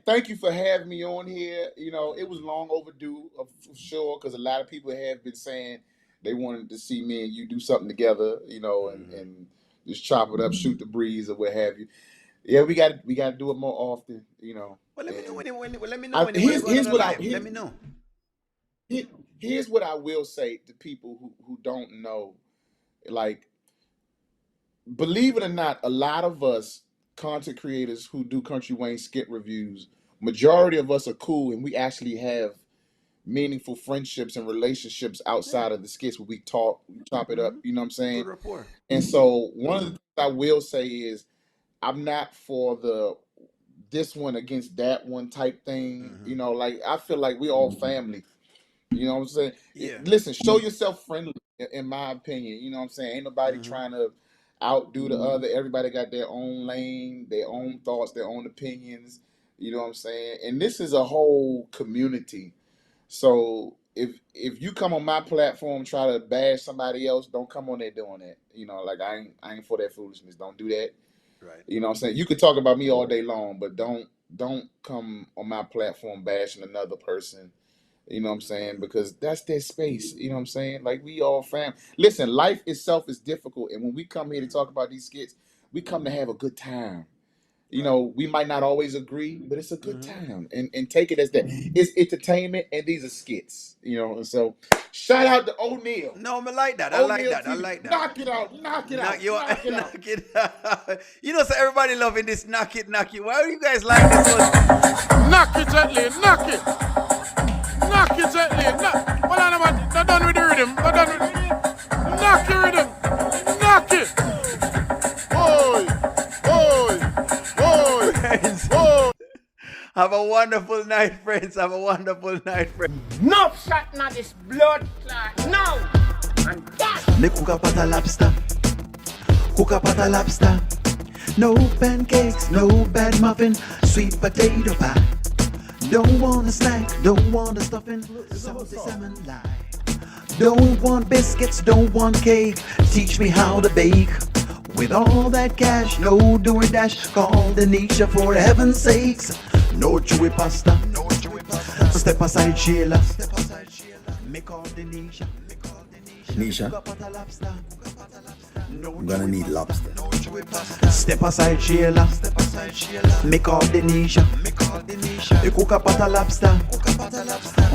Thank you for having me on here. It was long overdue, for sure, because a lot of people have been saying they wanted to see me and you do something together, and just chop it up, shoot the breeze, or what have you. Yeah, we got to do it more often, Well, let me know when let me know. Here's what I will say to people who don't know, like, believe it or not, a lot of us content creators who do Kountry Wayne skit reviews, majority of us are cool, and we actually have meaningful friendships and relationships outside of the skits where we talk, we chop it up. You know what I'm saying? Good rapport. And so one of the things I will say is I'm not for this one against that one type thing. Like I feel like we all family. You know what I'm saying? Yeah. Listen, show yourself friendly, in my opinion. You know what I'm saying? Ain't nobody trying to outdo the other. Everybody got their own lane, their own thoughts, their own opinions. You know what I'm saying? And this is a whole community. So if you come on my platform try to bash somebody else, don't come on there doing that. Like I ain't for that foolishness. Don't do that. Right. You know what I'm saying? You can talk about me all day long, but don't come on my platform bashing another person. You know what I'm saying? Because that's their space. You know what I'm saying? Like, we all fam. Listen, life itself is difficult, and when we come here to talk about these skits, we come to have a good time. You know, we might not always agree, but it's a good time. And take it as that. It's entertainment, and these are skits. You know, and so shout out to O'Neal. No, I like that. I like O'Neal that. I TV. like that. Knock it out. Knock it out. You Knock it out. knock it out. You know, so everybody loving this knock it. Why do you guys like this one? Knock it gently, knock it. Knock it gently. Hold on a minute. Not done with the rhythm. Not done with the rhythm. Knock your rhythm. Knock it. Oi. Friends. Oi. Have a wonderful night, friends. Have a wonderful night, friends. No shot, not this blood clot. No. And that. Me cook up at a lobster. Cook up at a lobster. No pancakes, no bad muffin, sweet potato pie. Don't want a snack, don't want a stuffing, salty salmon lie. Don't want biscuits, don't want cake. Teach me how to bake. With all that cash, no doing dash. Call Denisha for heaven's sakes. No chewy pasta, no chewy pasta. Step aside, Sheila. Make all Denisha. Nisha, I'm gonna need lobster. Step aside, Sheila. Make all Denisha. You cook up at a lobster.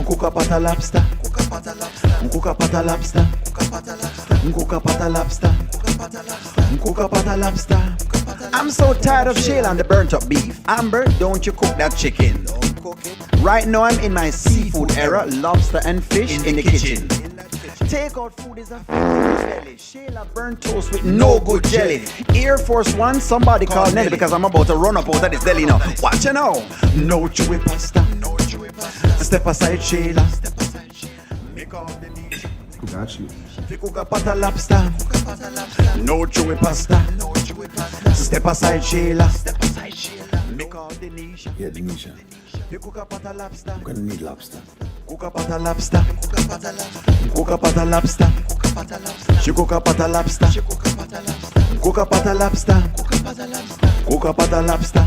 Cook up at a lobster. Cook up at a lobster. Cook up at a lobster. Cook up at a lobster. I'm so tired of Sheila and the burnt up beef. Amber, don't you cook that chicken. Right now I'm in my seafood era. Lobster and fish in the kitchen. Take out food is a belly. Sheila burnt toast with no good jelly. Air Force One, somebody call Nelly because I'm about to run up out of this deli now. Watch you now. No chewy pasta. Step aside, Sheila. Make all the need. Got you. Cook up at a lobster. No chewy pasta. Step aside, Sheila. Make all the niche. Yeah, Denisha, Cook up at a lobster. I'm gonna need lobster. Cook up at a lobster. Cook up at a lobster. She cook up at a lobster. Cook up at a lobster. Cook up at a lobster.